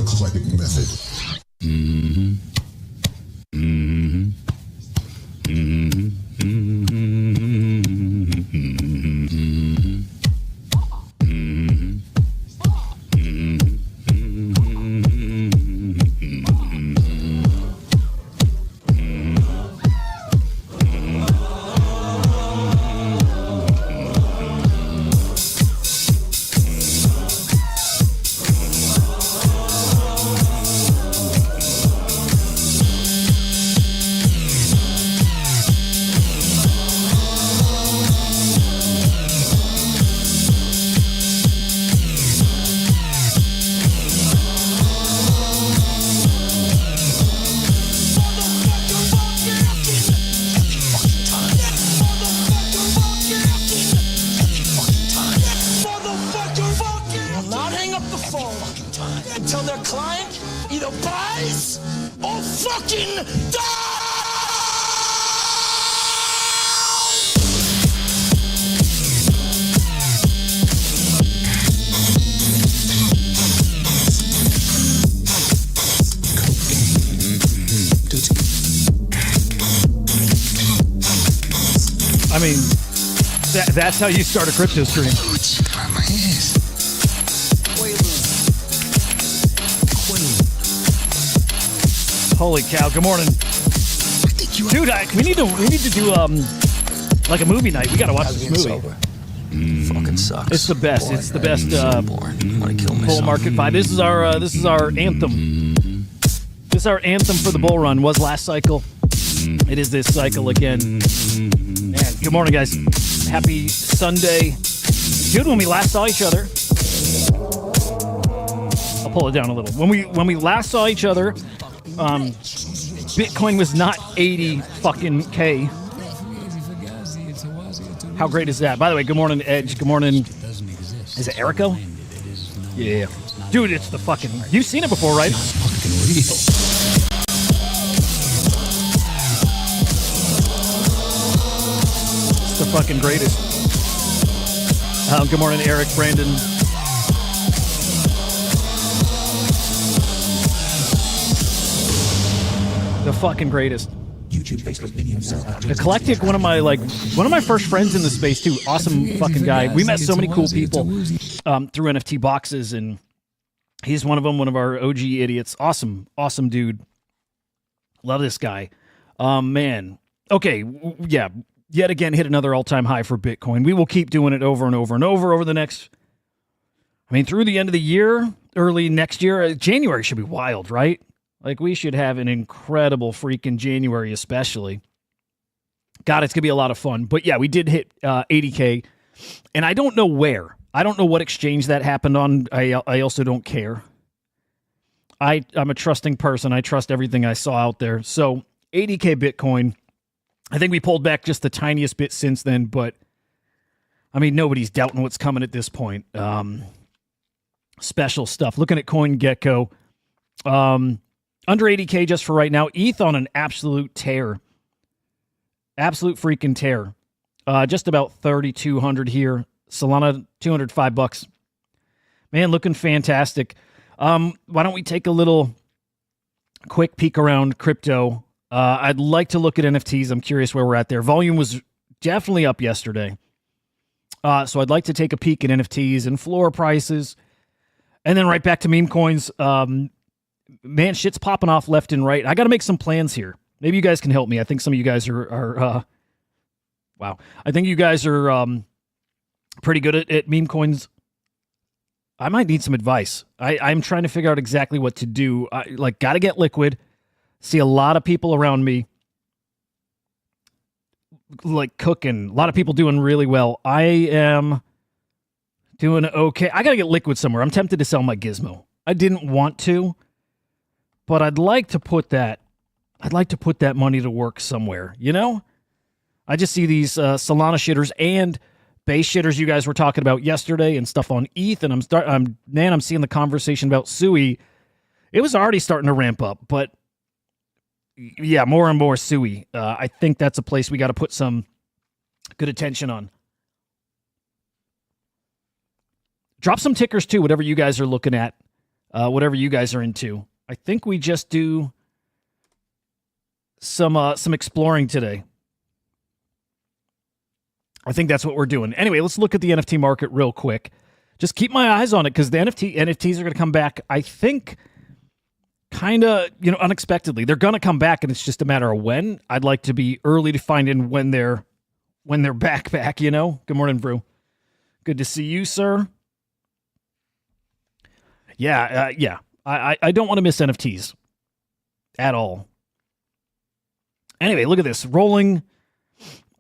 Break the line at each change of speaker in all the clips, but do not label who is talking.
eclectic method.
Mm-hmm. Mm-hmm. Mm-hmm.
Until their client either buys or fucking dies!
I mean, that's how you start a crypto stream. Holy cow! Good morning, dude. We need to do like a movie night. We gotta watch this movie.
Fucking sucks.
It's the best. It's the best bull market vibe. This is our anthem. This is our anthem for the bull run. Was last cycle. It is this cycle again. Man, good morning, guys. Happy Sunday, dude. When we last saw each other, I'll pull it down a little. When we last saw each other. Bitcoin was not 80 fucking K. How great is that? By the way, good morning, Edge. Good morning. Is it Erico? Yeah. Dude, it's the fucking... You've seen it before, right?
It's fucking real.
It's the fucking greatest. Good morning, Eric, Brandon. The fucking greatest.
YouTube, Facebook videos.
Eclectic, one of my first friends in the space too. Awesome fucking guy. We met so many cool people through NFT boxes, and he's one of them. One of our OG idiots. Awesome dude. Love this guy. Man. Okay. Yeah. Yet again, hit another all-time high for Bitcoin. We will keep doing it over and over and over the next. I mean, through the end of the year, early next year. January should be wild, right? Like, we should have an incredible freaking January, especially. God, it's going to be a lot of fun. But yeah, we did hit 80K. And I don't know where. I don't know what exchange that happened on. I also don't care. I'm a trusting person. I trust everything I saw out there. So 80K Bitcoin. I think we pulled back just the tiniest bit since then. But, I mean, nobody's doubting what's coming at this point. Special stuff. Looking at CoinGecko. Under 80K just for right now. ETH on an absolute tear. Absolute freaking tear. Just about 3,200 here. Solana, $205. Man, looking fantastic. Why don't we take a little quick peek around crypto? I'd like to look at NFTs. I'm curious where we're at there. Volume was definitely up yesterday. So I'd like to take a peek at NFTs and floor prices. And then right back to meme coins. Man, shit's popping off left and right. I got to make some plans here. Maybe you guys can help me. I think some of you guys are wow. I think you guys are pretty good at meme coins. I might need some advice. I'm trying to figure out exactly what to do. Got to get liquid. See a lot of people around me like cooking. A lot of people doing really well. I am doing okay. I got to get liquid somewhere. I'm tempted to sell my Gizmo. I didn't want to. But I'd like to put that money to work somewhere, you know? I just see these Solana shitters and base shitters you guys were talking about yesterday and stuff on ETH, and I'm seeing the conversation about Sui. It was already starting to ramp up, but yeah, more and more Sui. I think that's a place we got to put some good attention on. Drop some tickers too, whatever you guys are looking at. whatever you guys are into. I think we just do some exploring today. I think that's what we're doing. Anyway, let's look at the NFT market real quick. Just keep my eyes on it because the NFTs are going to come back, I think, kind of, unexpectedly. They're going to come back, and it's just a matter of when. I'd like to be early to find in when they're back, Good morning, Brew. Good to see you, sir. Yeah. I don't want to miss NFTs at all. Anyway, look at this. Rolling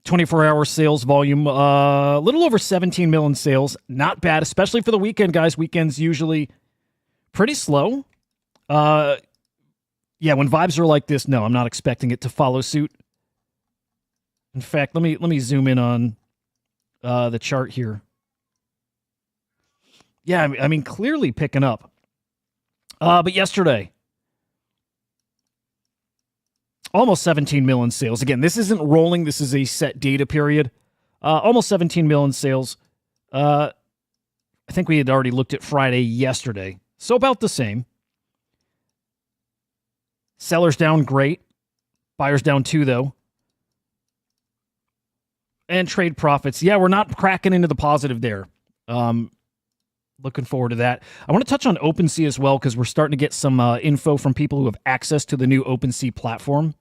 24-hour sales volume, a little over 17 million sales. Not bad, especially for the weekend, guys. Weekends usually pretty slow. When vibes are like this, no, I'm not expecting it to follow suit. In fact, let me zoom in on the chart here. Yeah, I mean, clearly picking up. But yesterday, almost 17 million sales. Again, this isn't rolling. This is a set data period. Almost 17 million sales. I think we had already looked at Friday yesterday. So about the same. Sellers down, great. Buyers down too, though. And trade profits. Yeah, we're not cracking into the positive there. Looking forward to that. I want to touch on OpenSea as well because we're starting to get some info from people who have access to the new OpenSea platform.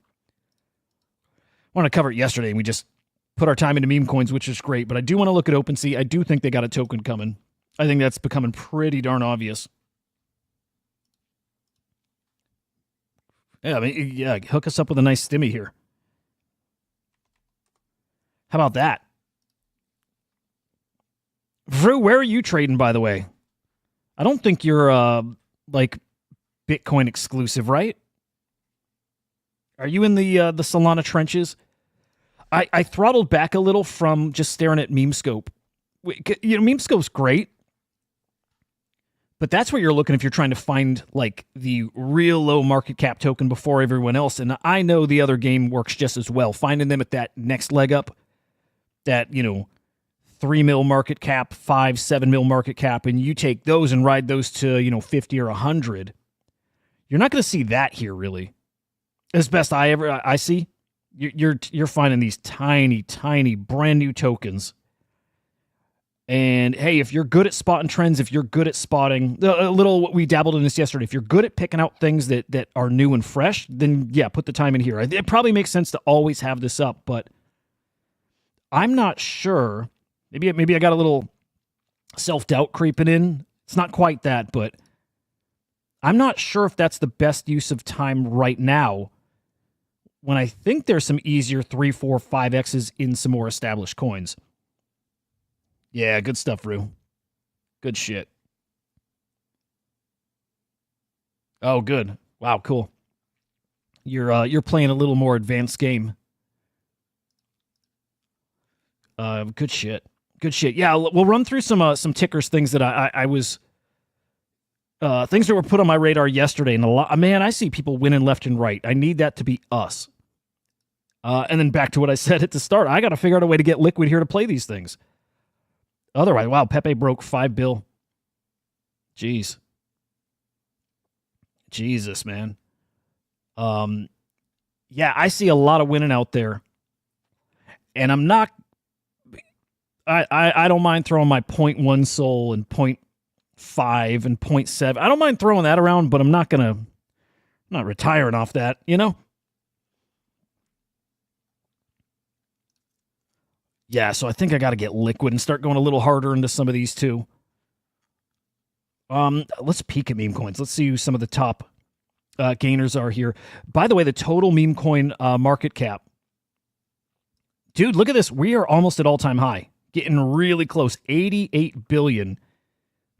I want to cover it yesterday, and we just put our time into meme coins, which is great. But I do want to look at OpenSea. I do think they got a token coming. I think that's becoming pretty darn obvious. Yeah, hook us up with a nice stimmy here. How about that? Vrew, where are you trading, by the way? I don't think you're, Bitcoin exclusive, right? Are you in the Solana trenches? I throttled back a little from just staring at MemeScope. MemeScope's great, but that's where you're looking if you're trying to find, the real low market cap token before everyone else. And I know the other game works just as well. Finding them at that next leg up, that, 3 mil market cap, 5, 7 mil market cap, and you take those and ride those to, 50 or 100. You're not going to see that here, really. As best I see, you're finding these tiny, brand new tokens. And hey, if you're good at spotting trends, if you're good at spotting a little, we dabbled in this yesterday. If you're good at picking out things that are new and fresh, then yeah, put the time in here. It probably makes sense to always have this up, but I'm not sure. Maybe I got a little self-doubt creeping in. It's not quite that, but I'm not sure if that's the best use of time right now when I think there's some easier 3, 4, 5Xs in some more established coins. Yeah, good stuff, Rue. Good shit. Oh, good. Wow, cool. You're playing a little more advanced game. Good shit. Good shit. Yeah, we'll run through some tickers, things that I was things that were put on my radar yesterday, and I see people winning left and right. I need that to be us. And then back to what I said at the start. I got to figure out a way to get liquid here to play these things. Otherwise, wow, Pepe broke $5 billion. Jeez. Jesus, man. Yeah, I see a lot of winning out there. And I'm not... I don't mind throwing my 0.1 soul and 0.5 and 0.7. I don't mind throwing that around, but I'm not retiring off that, Yeah, so I think I got to get liquid and start going a little harder into some of these too. Let's peek at meme coins. Let's see who some of the top gainers are here. By the way, the total meme coin market cap. Dude, look at this. We are almost at all-time high. Getting really close. 88 billion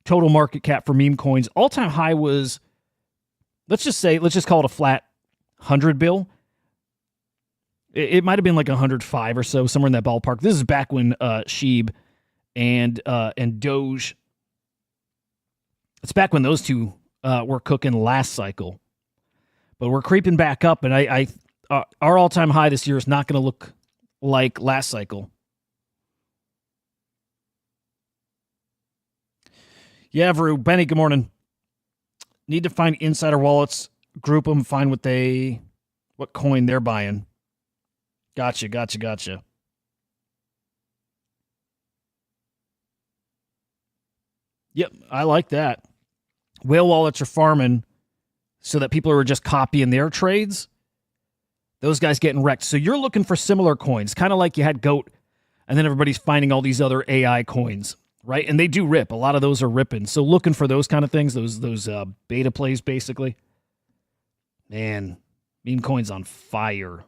total market cap for meme coins. All-time high was, let's just call it a flat 100 bill. It might have been like 105 or so, somewhere in that ballpark. This is back when Sheeb and Doge. It's back when those two were cooking last cycle. But we're creeping back up, and our all-time high this year is not going to look like last cycle. Yeah, Vrew. Benny, good morning. Need to find insider wallets, group them, find what coin they're buying. Gotcha. Yep, I like that. Whale wallets are farming so that people are just copying their trades. Those guys getting wrecked. So you're looking for similar coins, kind of like you had GOAT, and then everybody's finding all these other AI coins, right? And they do rip. A lot of those are ripping. So looking for those kind of things, those beta plays, basically. Man, meme coins on fire.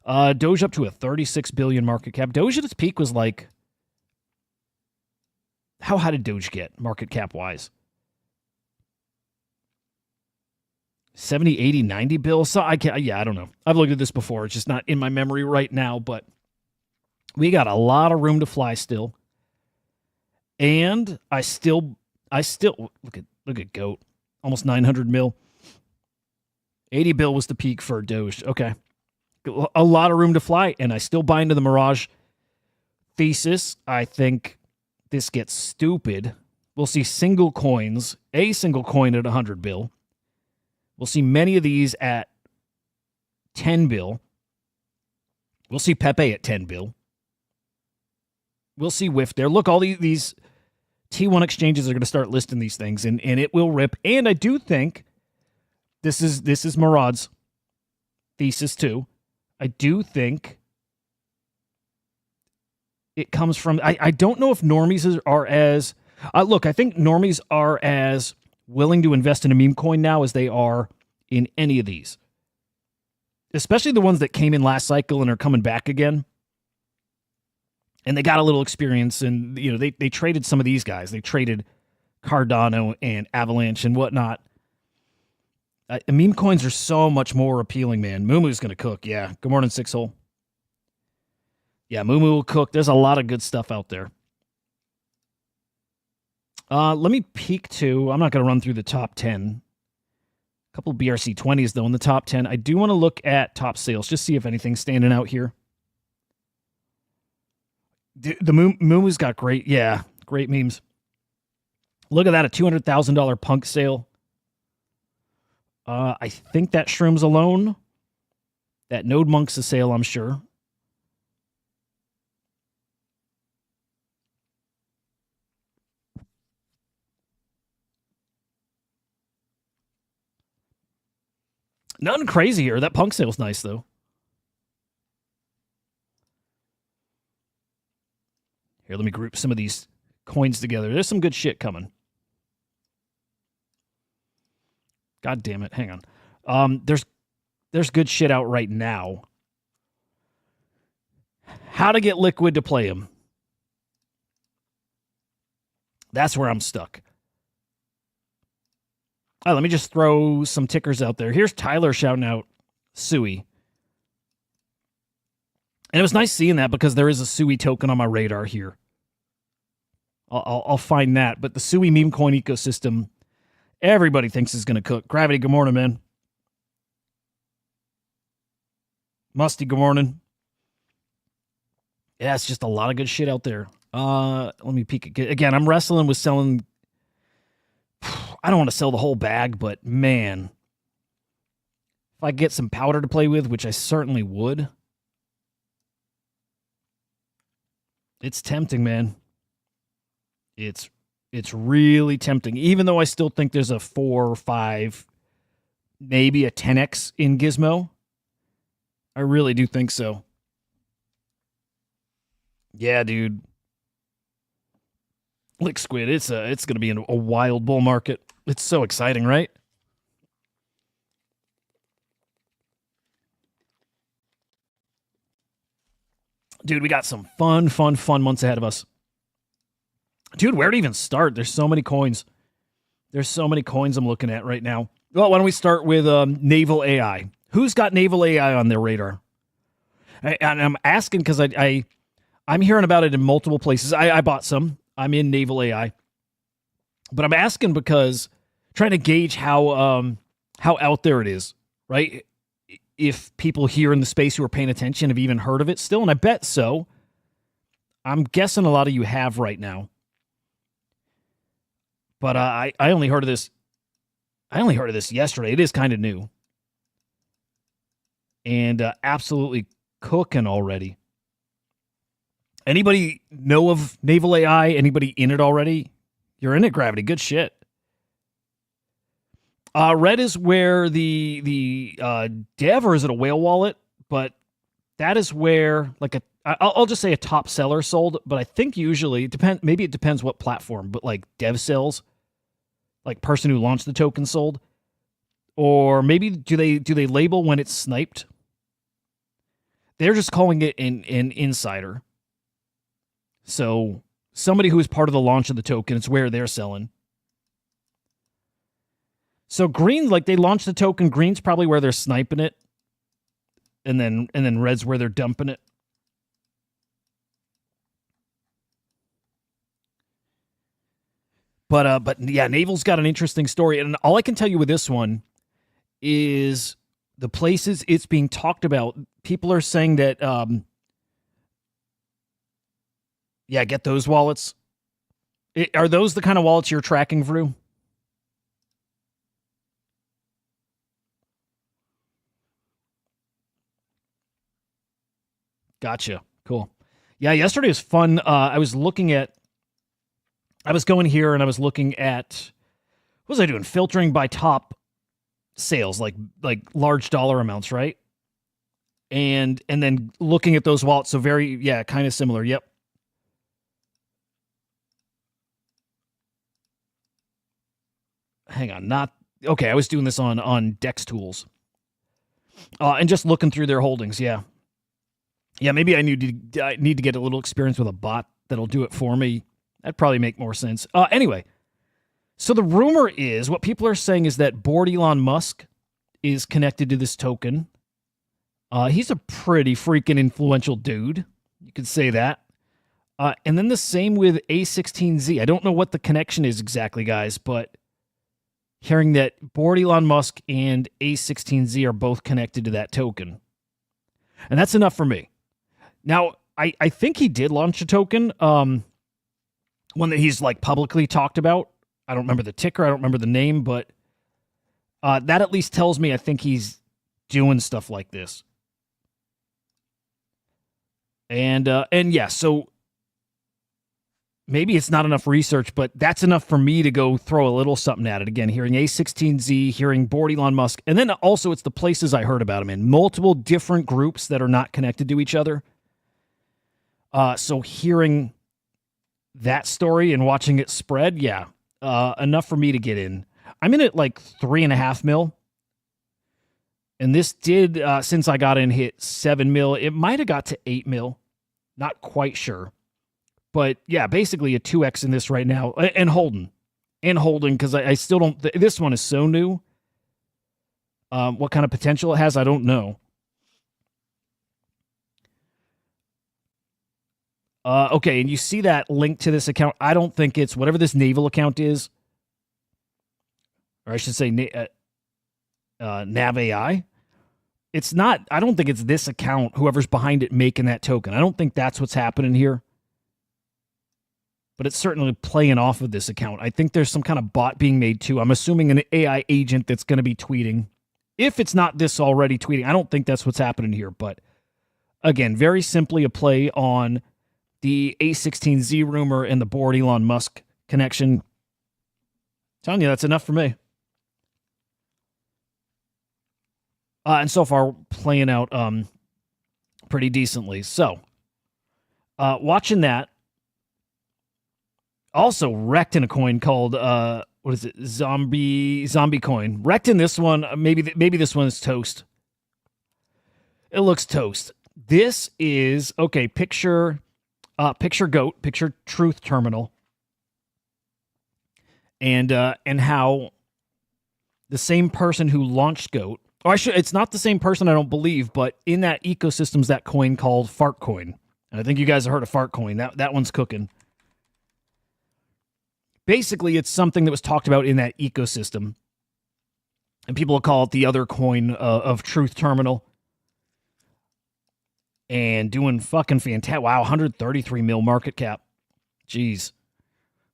Doge up to a 36 billion market cap. Doge at its peak was like, how high did Doge get market cap wise? 70, 80, 90 bill. So I don't know. I've looked at this before. It's just not in my memory right now, but we got a lot of room to fly still. And I still look at GOAT. Almost 900 mil. 80 bill was the peak for Doge. Okay. A lot of room to fly, and I still buy into the Mirage thesis. I think this gets stupid. We'll see single coins, a single coin at 100 bill. We'll see many of these at 10 bill. We'll see Pepe at 10 bill. We'll see Whiff there. Look, all these T1 exchanges are going to start listing these things, and it will rip. And I do think this is Murad's thesis too. I do think it comes from, I don't know if normies are as, look, I think normies are as willing to invest in a meme coin now as they are in any of these. Especially the ones that came in last cycle and are coming back again. And they got a little experience, and they traded some of these guys. They traded Cardano and Avalanche and whatnot. Meme coins are so much more appealing, man. Moomoo's going to cook, yeah. Good morning, Six Hole. Yeah, Moomoo will cook. There's a lot of good stuff out there. Let me peek to, I'm not going to run through the top 10. A couple of BRC20s, though, in the top 10. I do want to look at top sales, just see if anything's standing out here. The Moomoo's got great memes. Look at that, a $200,000 punk sale. I think that Shrooms alone. That Node Monk's a sale, I'm sure. Nothing crazy here. That punk sale's nice, though. Here, let me group some of these coins together. There's some good shit coming. God damn it. Hang on. There's good shit out right now. How to get liquid to play them. That's where I'm stuck. Oh, let me just throw some tickers out there. Here's Tyler shouting out Sui. And it was nice seeing that because there is a Sui token on my radar here. I'll find that. But the Sui meme coin ecosystem, everybody thinks is going to cook. Gravity, good morning, man. Musty, good morning. Yeah, it's just a lot of good shit out there. Let me peek again. I'm wrestling with selling. I don't want to sell the whole bag, but man, if I get some powder to play with, which I certainly would, it's tempting, man. It's really tempting, even though I still think there's a 4 or 5, maybe a 10x in Gizmo. I really do think so. Yeah, dude. Lick Squid, it's going to be a wild bull market. It's so exciting, right? Dude, we got some fun months ahead of us. Dude, where to even start? There's so many coins. There's so many coins I'm looking at right now. Well, why don't we start with Naval AI? Who's got Naval AI on their radar? And I'm asking because I'm hearing about it in multiple places. I bought some. I'm in Naval AI. But I'm asking because trying to gauge how out there it is, right? If people here in the space who are paying attention have even heard of it still, and I bet so. I'm guessing a lot of you have right now. But I only heard of this I only heard of this yesterday. It is kind of new. And absolutely cooking already. Anybody know of Naval AI? Anybody in it already? You're in it, Gravity. Good shit. Red is where the dev, or is it a whale wallet? But that is where, like, I'll just say a top seller sold, but I think usually, maybe it depends what platform, but like dev sells, like person who launched the token sold. Or maybe do they label when it's sniped? They're just calling it an insider. So somebody who is part of the launch of the token, it's where they're selling. So green, like they launched the token, green's probably where they're sniping it. And then red's where they're dumping it. But yeah, Naval's got an interesting story. And all I can tell you with this one is the places it's being talked about. People are saying that, yeah, get those wallets. Are those the kind of wallets you're tracking through? Gotcha. Cool. Yeah, yesterday was fun. I was going here and I was looking at, what was I doing? Filtering by top sales, like large dollar amounts, right? And then looking at those wallets. So kind of similar. Yep. Hang on, okay. I was doing this on Dex Tools, and just looking through their holdings. Yeah. Maybe I need to get a little experience with a bot that'll do it for me. That'd probably make more sense. Anyway, so the rumor is, what people are saying is that board Elon Musk is connected to this token. He's a pretty freaking influential dude. You could say that. And then the same with A16Z. I don't know what the connection is exactly, guys, but hearing that board Elon Musk and A16Z are both connected to that token. And that's enough for me. Now, I think he did launch a token, one that he's like publicly talked about. I don't remember the ticker. I don't remember the name, but that at least tells me I think he's doing stuff like this. And yeah, so maybe it's not enough research, but that's enough for me to go throw a little something at it. Again, hearing A16Z, hearing board Elon Musk, and then also it's the places I heard about him in. Multiple different groups that are not connected to each other. So hearing that story and watching it spread, yeah, enough for me to get in. I'm in at like 3.5 mil. And this did, since I got in, hit 7 mil. It might have got to 8 mil. Not quite sure. But yeah, basically a 2x in this right now. And holding, because I still don't, this one is so new. What kind of potential it has, I don't know. Okay, and you see that link to this account. I don't think it's whatever this Naval account is. Or I should say Nav AI. It's not, I don't think it's this account, whoever's behind it making that token. I don't think that's what's happening here. But it's certainly playing off of this account. I think there's some kind of bot being made too. I'm assuming an AI agent that's going to be tweeting. If it's not this already tweeting, I don't think that's what's happening here. But again, very simply a play on the A16Z rumor and the board Elon Musk connection. I'm telling you, that's enough for me. And so far, playing out pretty decently. So, watching that. Also wrecked in a coin called, what is it? Zombie coin. Wrecked in this one. Maybe this one is toast. It looks toast. This is, okay, picture GOAT, picture Truth Terminal. And how the same person who launched GOAT, it's not the same person, I don't believe, but in that ecosystem's that coin called Fart Coin. And I think you guys have heard of Fart Coin. That one's cooking. Basically, it's something that was talked about in that ecosystem. And people will call it the other coin of Truth Terminal. And doing fucking fantastic. Wow, 133 mil market cap. Jeez.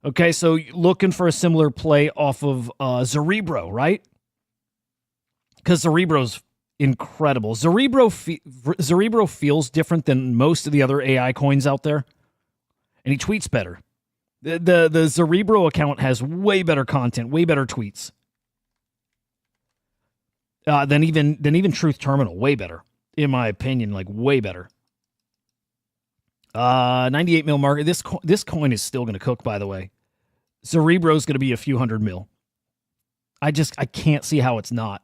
Okay, so looking for a similar play off of Cerebro, right? Because Cerebro's incredible. Cerebro feels different than most of the other AI coins out there, and he tweets better. The Cerebro account has way better content, way better tweets than even Truth Terminal. Way better, in my opinion, like way better. 98 mil market. This coin is still going to cook, by the way. Cerebro's going to be a few hundred mil. I can't see how it's not.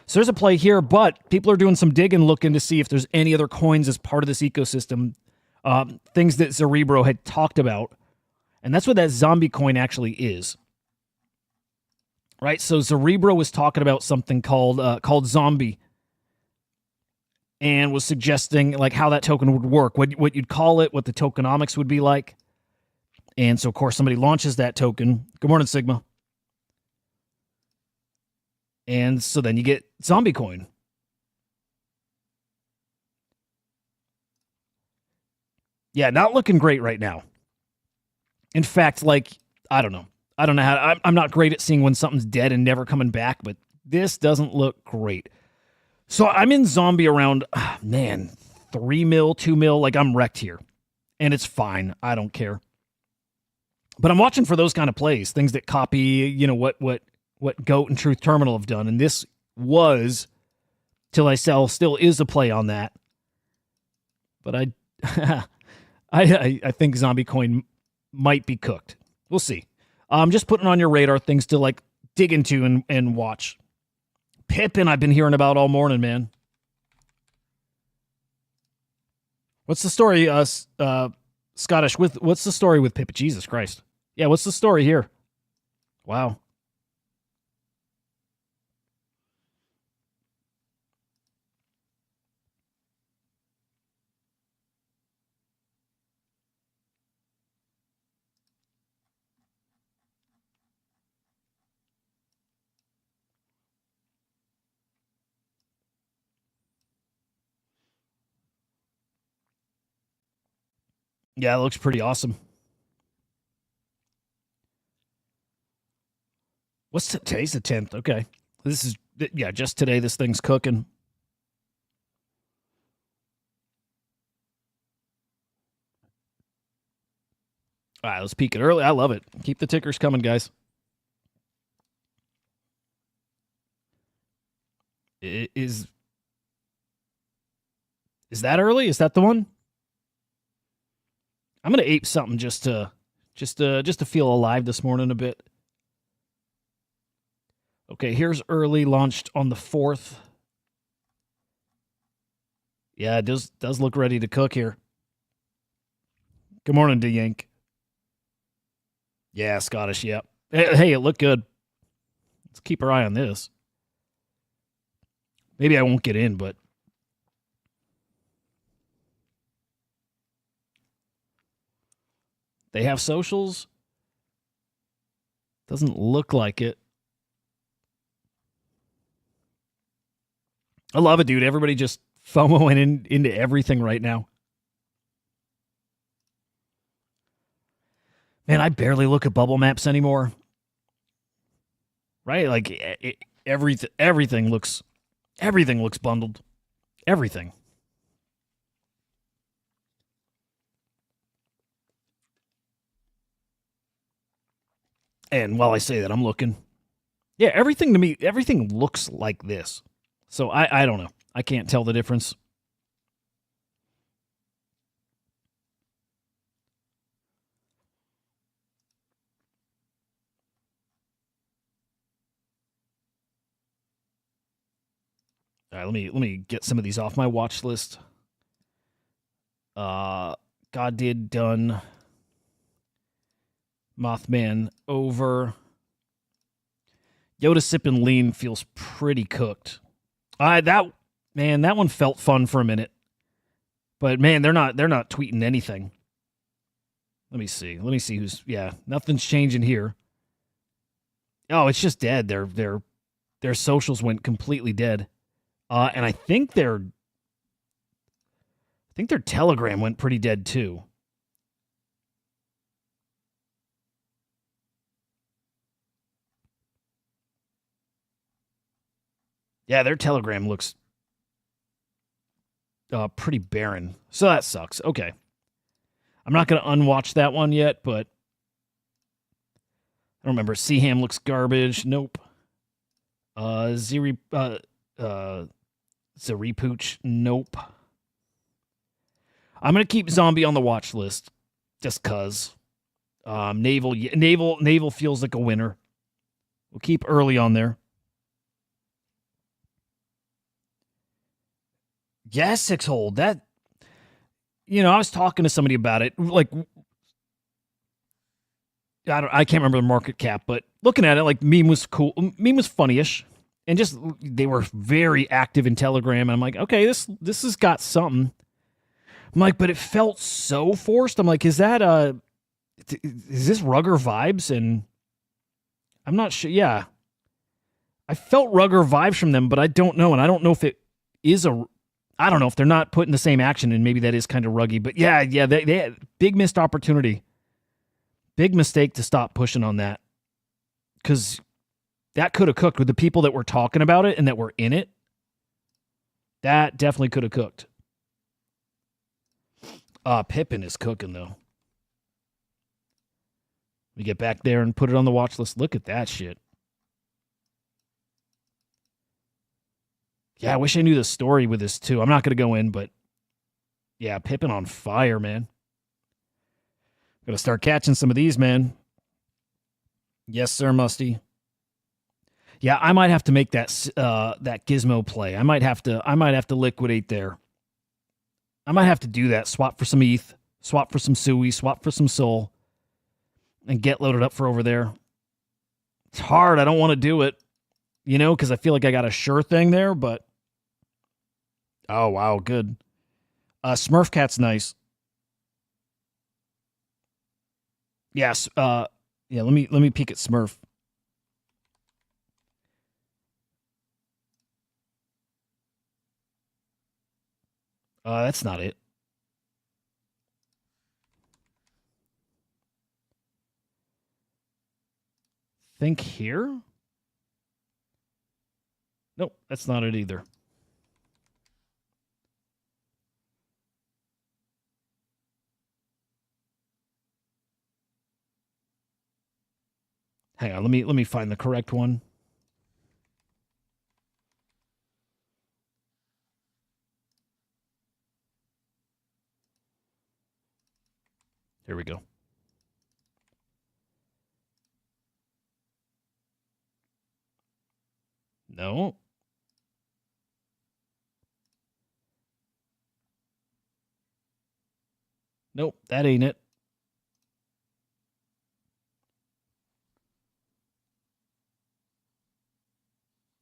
So there's a play here, but people are doing some digging, looking to see if there's any other coins as part of this ecosystem, things that Cerebro had talked about. And that's what that zombie coin actually is. Right? So Cerebro was talking about something called zombie, and was suggesting like how that token would work, what you'd call it, what the tokenomics would be like. And so, of course, somebody launches that token. Good morning, Sigma. And so then you get zombie coin. Yeah, not looking great right now. In fact, like, I don't know how, I'm not great at seeing when something's dead and never coming back, but this doesn't look great. So I'm in zombie around, 3 mil, 2 mil, like I'm wrecked here. And it's fine. I don't care. But I'm watching for those kind of plays, things that copy, what Goat and Truth Terminal have done. And this was, till I sell, still is a play on that. But I think zombie coin might be cooked. We'll see. I'm just putting on your radar things to like dig into and watch. Pippin, I've been hearing about all morning, man. What's the story, Scottish? What's the story with Pippin? Jesus Christ. Yeah, what's the story here? Wow. Yeah, it looks pretty awesome. Today's the 10th. Okay. This is, just today this thing's cooking. All right, let's peek it early. I love it. Keep the tickers coming, guys. Is that early? Is that the one? I'm gonna ape something just to feel alive this morning a bit. Okay, here's early, launched on the 4th. Yeah, it does look ready to cook here. Good morning, D-Yank. Yeah, Scottish, yep. Hey, it looked good. Let's keep our eye on this. Maybe I won't get in, but they have socials? Doesn't look like it. I love it, dude. Everybody just FOMOing into everything right now. Man, I barely look at bubble maps anymore. Right? Like everything looks bundled. Everything. And while I say that, I'm looking. Yeah, everything to me, everything looks like this. So I don't know. I can't tell the difference. All right, let me get some of these off my watch list. God did done. Mothman over. Yoda sipping lean feels pretty cooked. That one felt fun for a minute. But man, they're not tweeting anything. Let me see who's nothing's changing here. Oh, it's just dead. Their socials went completely dead. And I think their Telegram went pretty dead too. Yeah, their Telegram looks pretty barren. So that sucks. Okay. I'm not going to unwatch that one yet, but I don't remember. Seaham looks garbage. Nope. Zaripooch. Nope. I'm going to keep Zombie on the watch list just because. Naval feels like a winner. We'll keep early on there. Yeah, 6-hold. That, I was talking to somebody about it. Like, I can't remember the market cap, but looking at it, like, meme was cool. Meme was funny-ish. And just, they were very active in Telegram. And I'm like, okay, this has got something. I'm like, but it felt so forced. I'm like, is this Rugger vibes? And I'm not sure. Yeah. I felt Rugger vibes from them, but I don't know. And I don't know if it is I don't know if they're not putting the same action, and maybe that is kind of ruggy. But yeah, they had big missed opportunity. Big mistake to stop pushing on that. Because that could have cooked with the people that were talking about it and that were in it. That definitely could have cooked. Pippin is cooking, though. We get back there and put it on the watch list. Look at that shit. Yeah, I wish I knew the story with this, too. I'm not going to go in, but yeah, Pippin on fire, man. Got to start catching some of these, man. Yes, sir, Musty. Yeah, I might have to make that Gizmo play. I might have to liquidate there. I might have to do that. Swap for some ETH, swap for some Sui, swap for some Sol, and get loaded up for over there. It's hard. I don't want to do it, because I feel like I got a sure thing there, but oh, wow, good. Smurf Cat's nice. Yes. Yeah, let me peek at Smurf. That's not it. Think here? Nope, that's not it either. Hang on, let me find the correct one. Here we go. No. Nope, that ain't it.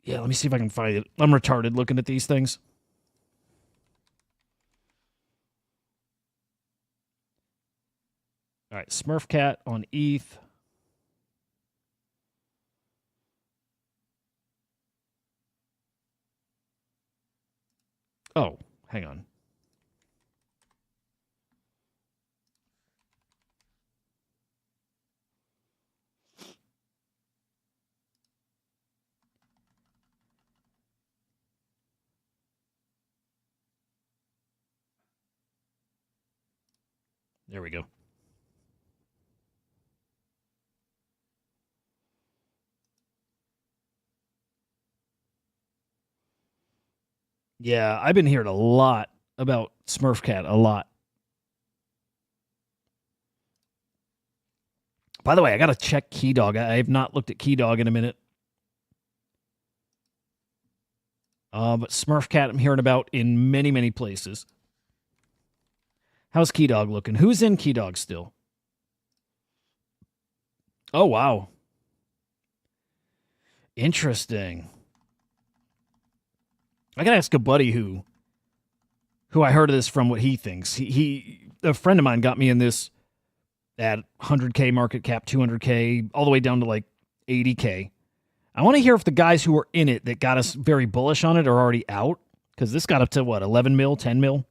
Yeah, let me see if I can find it. I'm retarded looking at these things. All right, Smurf Cat on ETH. Oh, hang on. There we go. Yeah, I've been hearing a lot about Smurf Cat, a lot. By the way, I got to check Keydog. I have not looked at Keydog in a minute. But Smurf Cat I'm hearing about in many, many places. How's Keydog looking? Who's in Keydog still? Oh, wow. Interesting. I got to ask a buddy who I heard of this from, what he thinks. He a friend of mine got me in this at 100K market cap, 200K, all the way down to like 80K. I want to hear if the guys who were in it that got us very bullish on it are already out, because this got up to, what, 11 mil, 10 mil?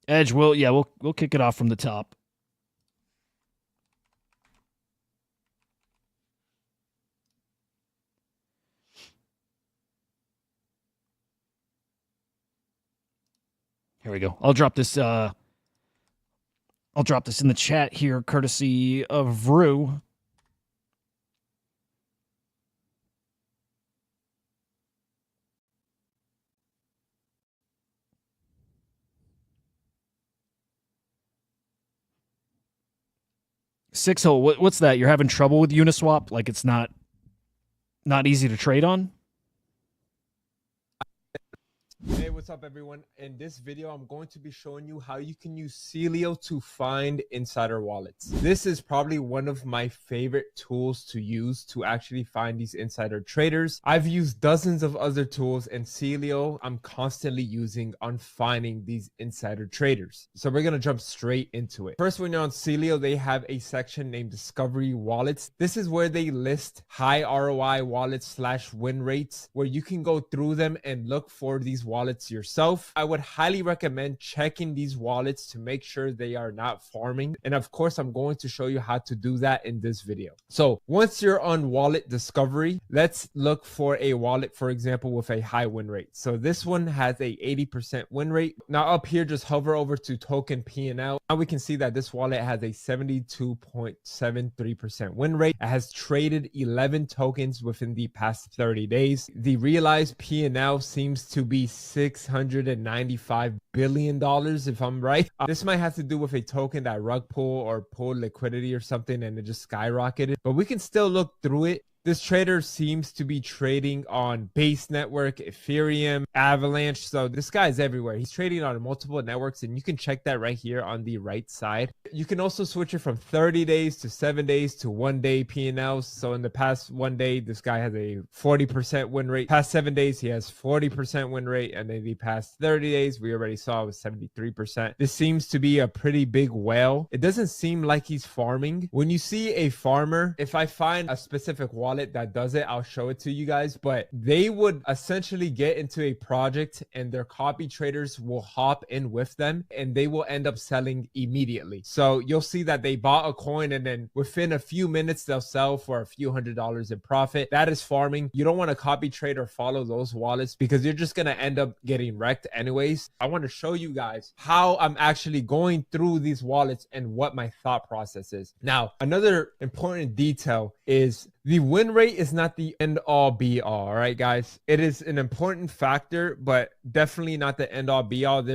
Edge, we'll kick it off from the top. Here we go. I'll drop this in the chat here, courtesy of Rue. Six hole. What's that? You're having trouble with Uniswap? Like it's not easy to trade on?
Hey, what's up everyone? In this video, I'm going to be showing you how you can use Celio to find insider wallets. This is probably one of my favorite tools to use to actually find these insider traders. I've used dozens of other tools, and Celio I'm constantly using on finding these insider traders. So we're going to jump straight into it. First, when you're on Celio, they have a section named Discovery Wallets. This is where they list high ROI wallets / win rates, where you can go through them and look for these wallets yourself. I would highly recommend checking these wallets to make sure they are not farming. And of course, I'm going to show you how to do that in this video. So once you're on wallet discovery, let's look for a wallet, for example, with a high win rate. So this one has a 80% win rate. Now up here, just hover over to token P&L. Now we can see that this wallet has a 72.73% win rate. It has traded 11 tokens within the past 30 days. The realized P&L seems to be $695 billion, if I'm right. This might have to do with a token that rug pull or pulled liquidity or something, and it just skyrocketed, but we can still look through it. This trader seems to be trading on Base Network, Ethereum, Avalanche. So this guy is everywhere. He's trading on multiple networks, and you can check that right here on the right side. You can also switch it from 30 days to 7 days to 1 day P&Ls. So in the past 1 day, this guy has a 40% win rate. Past 7 days, he has 40% win rate. And then the past 30 days, we already saw it was 73%. This seems to be a pretty big whale. It doesn't seem like he's farming. When you see a farmer, if I find a specific wallet that does it, I'll show it to you guys, but they would essentially get into a project and their copy traders will hop in with them and they will end up selling immediately. So you'll see that they bought a coin and then within a few minutes they'll sell for a few $100s in profit. That is farming. You don't want to copy trade or follow those wallets because you're just going to end up getting wrecked anyways. I want to show you guys how I'm actually going through these wallets and what my thought process is. Now, another important detail is the win rate is not the end all be all right, guys. It is an important factor, but definitely not the end all be all.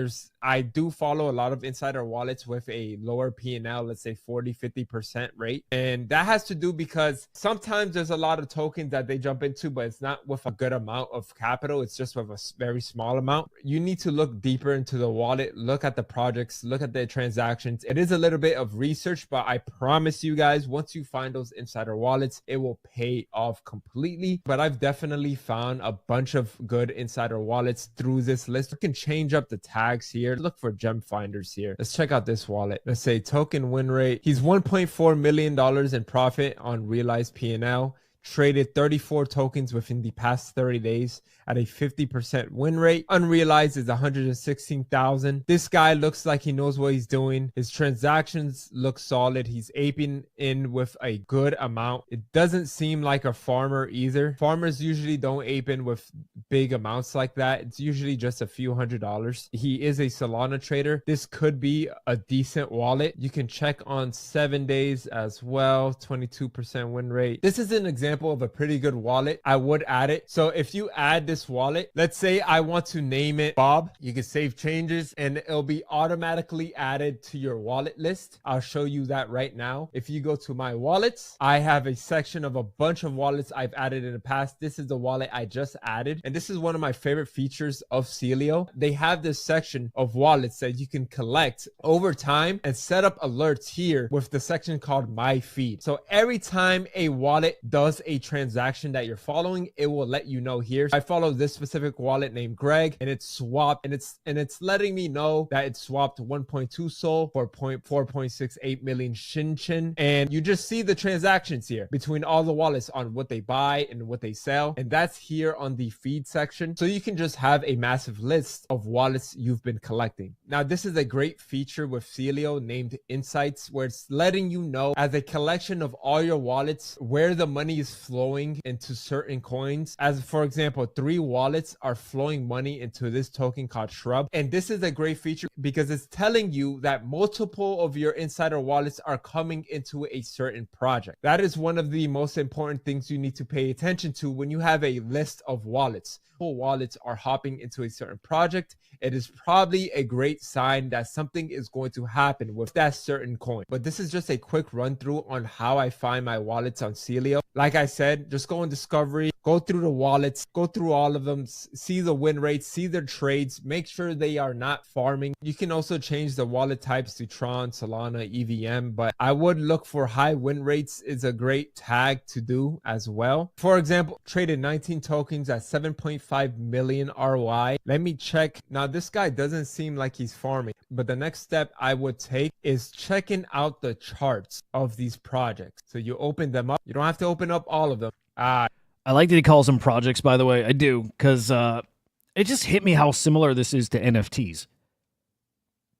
I do follow a lot of insider wallets with a lower P&L, let's say 40-50% rate. And that has to do because sometimes there's a lot of tokens that they jump into, but it's not with a good amount of capital. It's just with a very small amount. You need to look deeper into the wallet, look at the projects, look at the transactions. It is a little bit of research, but I promise you guys, once you find those insider wallets, it will pay off completely. But I've definitely found a bunch of good insider wallets through this list. You can change up the tags here. Look for gem finders here. Let's check out this wallet. Let's say token win rate. He's $1.4 million in profit on realized P&L. Traded 34 tokens within the past 30 days at a 50% win rate. Unrealized is 116,000. This guy looks like he knows what he's doing. His transactions look solid. He's aping in with a good amount. It doesn't seem like a farmer either. Farmers usually don't ape in with big amounts like that. It's usually just a few $100s. He is a Solana trader. This could be a decent wallet. You can check on 7 days as well. 22% win rate. This is an example of a pretty good wallet. I would add it. So if you add this wallet, let's say I want to name it Bob, you can save changes and it'll be automatically added to your wallet list. I'll show you that right now. If you go to my wallets, I have a section of a bunch of wallets I've added in the past. This is the wallet I just added. And this is one of my favorite features of Celio. They have this section of wallets that you can collect over time and set up alerts here with the section called My Feed. So every time a wallet does a transaction that you're following, it will let you know here. I follow this specific wallet named Greg and it's swapped and it's letting me know that it swapped 1.2 Sol for 4.68 million Shinchin. And you just see the transactions here between all the wallets on what they buy and what they sell. And that's here on the feed section. So you can just have a massive list of wallets you've been collecting. Now, this is a great feature with Celio named Insights, where it's letting you know as a collection of all your wallets where the money is is flowing into certain coins. As for example, 3 wallets are flowing money into this token called Shrub. And this is a great feature because it's telling you that multiple of your insider wallets are coming into a certain project. That is one of the most important things you need to pay attention to when you have a list of wallets. Full wallets are hopping into a certain project. It is probably a great sign that something is going to happen with that certain coin. But this is just a quick run through on how I find my wallets on Celio. Like I said, just go in Discovery, go through the wallets, go through all of them, see the win rates, see their trades, make sure they are not farming. You can also change the wallet types to Tron, Solana, EVM, but I would look for high win rates is a great tag to do as well. For example, traded 19 tokens at 7.5 million ROI. Let me check. Now this guy doesn't seem like he's farming, but the next step I would take is checking out the charts of these projects. So you open them up. You don't have to open up all of them.
I like that he calls them projects, by the way. I do, because it just hit me how similar this is to NFTs.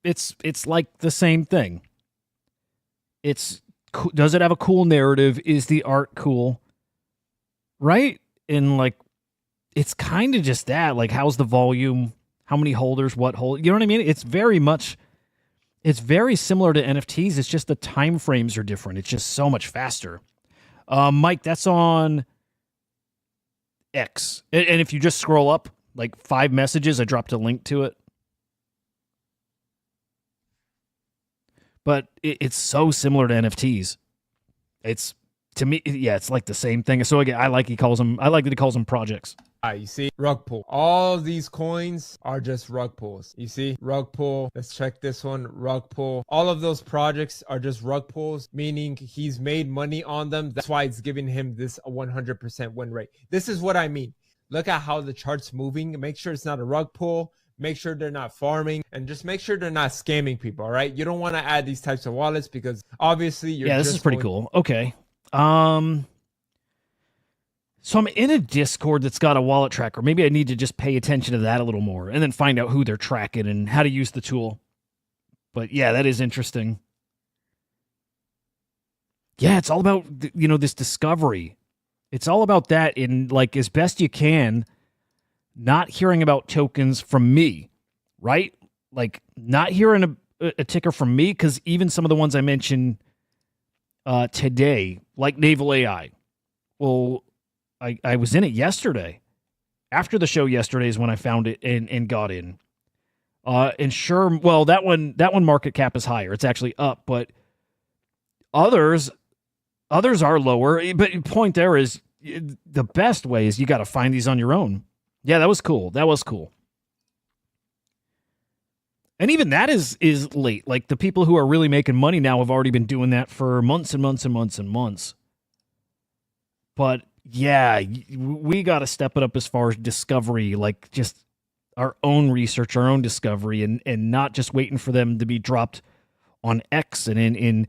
It's like the same thing. Does it have a cool narrative? Is the art cool? Right? And like, it's kind of just that. Like, how's the volume? How many holders? What hold? You know what I mean? It's very similar to NFTs. It's just the time frames are different. It's just so much faster. Mike, that's on X. And if you just scroll up, like 5 messages, I dropped a link to it. But it's so similar to NFTs. It's, to me, yeah, it's like the same thing. So again, I like that he calls them projects.
You see, rug pull. All these coins are just rug pulls. You see, rug pull. Let's check this one, rug pull. All of those projects are just rug pulls, meaning he's made money on them. That's why it's giving him this 100% win rate. This is what I mean. Look at how the chart's moving. Make sure it's not a rug pull. Make sure they're not farming, and just make sure they're not scamming people, all right? You don't want to add these types of wallets because obviously you're
this is pretty cool. Okay. So I'm in a Discord that's got a wallet tracker. Maybe I need to just pay attention to that a little more and then find out who they're tracking and how to use the tool. But yeah, that is interesting. Yeah, it's all about, this discovery. It's all about that in, like, as best you can, not hearing about tokens from me, right? Like, not hearing a ticker from me, because even some of the ones I mentioned today, like Naval AI, well, I was in it yesterday. After the show yesterday is when I found it and got in. And sure, well, that one market cap is higher. It's actually up, but others are lower. But the point there is, the best way is you got to find these on your own. Yeah, that was cool. And even that is late. Like, the people who are really making money now have already been doing that for months and months and months and months. But yeah, we got to step it up as far as discovery, like just our own research, our own discovery, and not just waiting for them to be dropped on X and in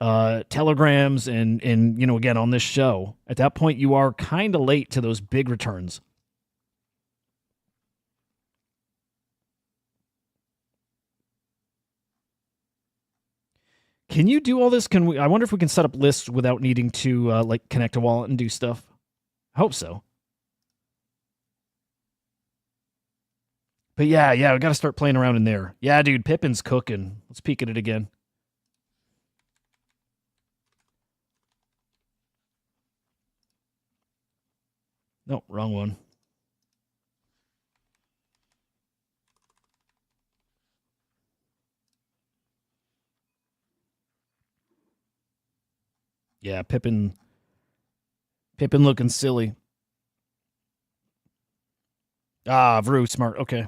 telegrams and again on this show. At that point, you are kind of late to those big returns. Can you do all this? I wonder if we can set up lists without needing to connect a wallet and do stuff. I hope so. But yeah, we got to start playing around in there. Yeah, dude, Pippin's cooking. Let's peek at it again. No, wrong one. Yeah, Pippin looking silly. Vru, smart. Okay.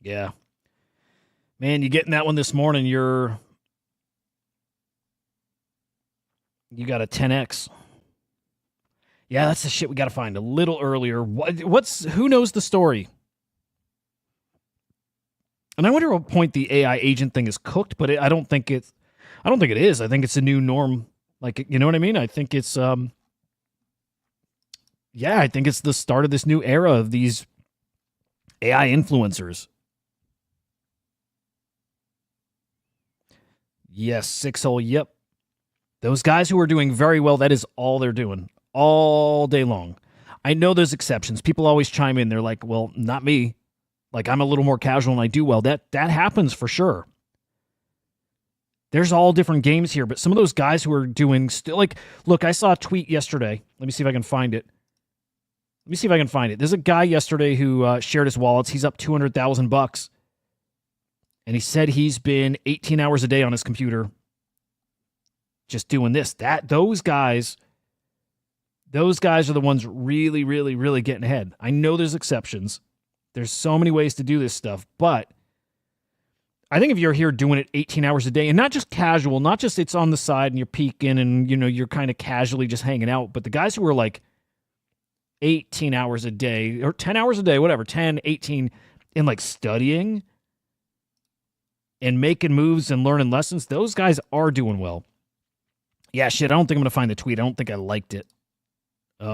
Yeah. Man, you getting that one this morning, you got a 10x. Yeah, that's the shit we got to find a little earlier. Who knows the story? And I wonder what point the AI agent thing is cooked, but I don't think it is. I think it's a new norm. Like, you know what I mean? I think it's I think it's the start of this new era of these AI influencers. Yes, 6hole. Yep. Those guys who are doing very well, that is all they're doing all day long. I know there's exceptions. People always chime in. They're like, well, not me. Like, I'm a little more casual and I do well. That happens for sure. There's all different games here, but some of those guys who are doing still, like, look, I saw a tweet yesterday. Let me see if I can find it. There's a guy yesterday who shared his wallets. He's up $200,000. And he said he's been 18 hours a day on his computer just doing this. Those guys are the ones really, really, really getting ahead. I know there's exceptions. There's so many ways to do this stuff, but I think if you're here doing it 18 hours a day, and not just casual, not just it's on the side and you're peeking and, you know, you're kind of casually just hanging out, but the guys who are like 18 hours a day or 10 hours a day, whatever, 10, 18, and like studying and making moves and learning lessons, those guys are doing well. Yeah, shit, I don't think I'm going to find the tweet. I don't think I liked it. Did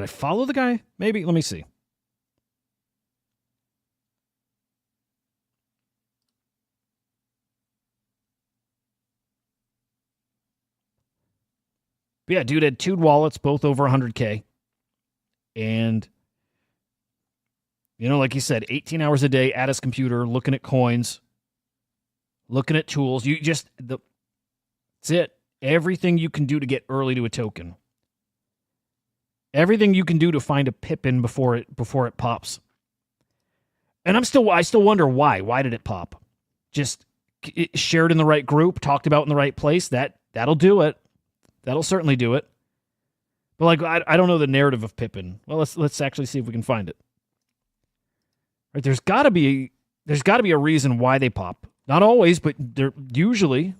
I follow the guy? Maybe. Let me see. But yeah, dude had two wallets, both over 100K. And, you know, like he said, 18 hours a day at his computer, looking at coins, looking at tools. That's it. Everything you can do to get early to a token. Everything you can do to find a Pippin before it pops. And I still wonder why. Why did it pop? Just shared in the right group, talked about in the right place. That'll do it. That'll certainly do it. But like I don't know the narrative of Pippin. Well, let's actually see if we can find it. Right, there's got to be a reason why they pop. Not always, but they're usually.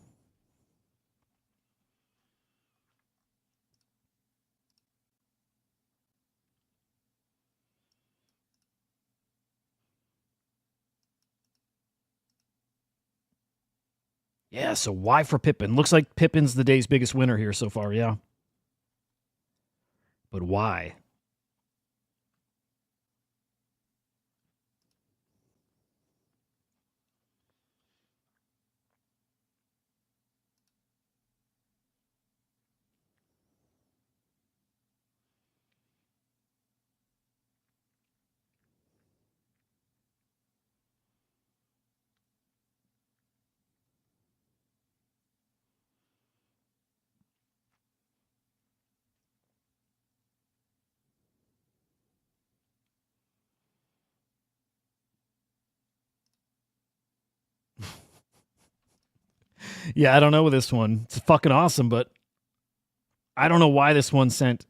Yeah, so why for Pippin? Looks like Pippin's the day's biggest winner here so far, yeah. But why? Yeah, I don't know with this one. It's fucking awesome, but I don't know why this one sent.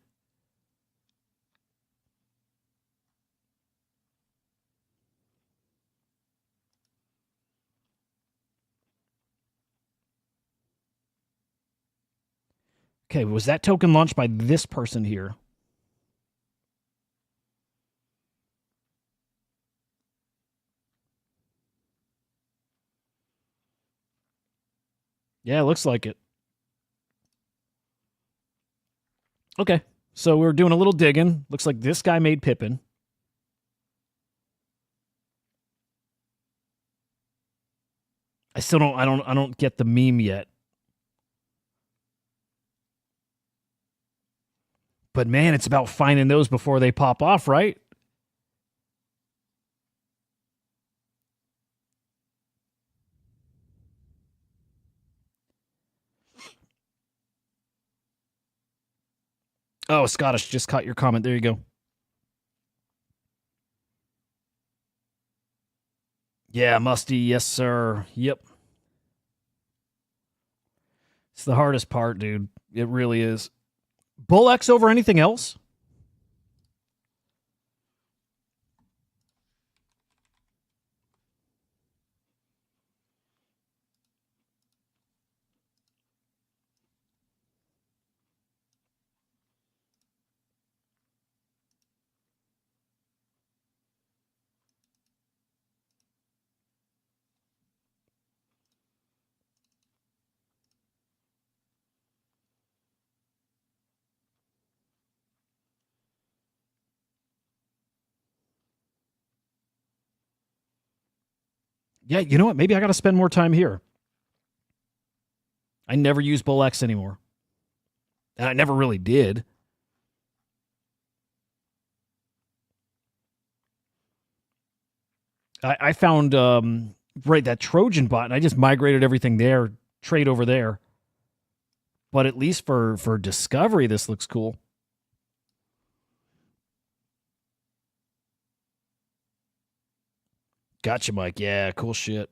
Okay, was that token launched by this person here? Yeah, it looks like it. Okay, so we're doing a little digging. Looks like this guy made Pippin. I don't get the meme yet. But man, it's about finding those before they pop off, right? Oh, Scottish, just caught your comment. There you go. Yeah, Musty. Yes, sir. Yep. It's the hardest part, dude. It really is. Bull X over anything else? Yeah, you know what? Maybe I got to spend more time here. I never use BullX anymore. And I never really did. I found, that Trojan bot, and I just migrated everything there, trade over there. But at least for discovery, this looks cool. Gotcha, Mike. Yeah, cool shit.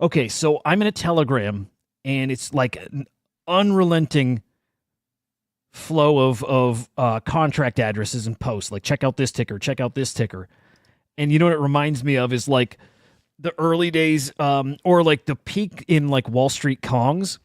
Okay, so I'm in a Telegram, and it's like an unrelenting flow of contract addresses and posts. Like, check out this ticker, check out this ticker. And you know what it reminds me of is like the early days, or like the peak in like Wall Street Kongs.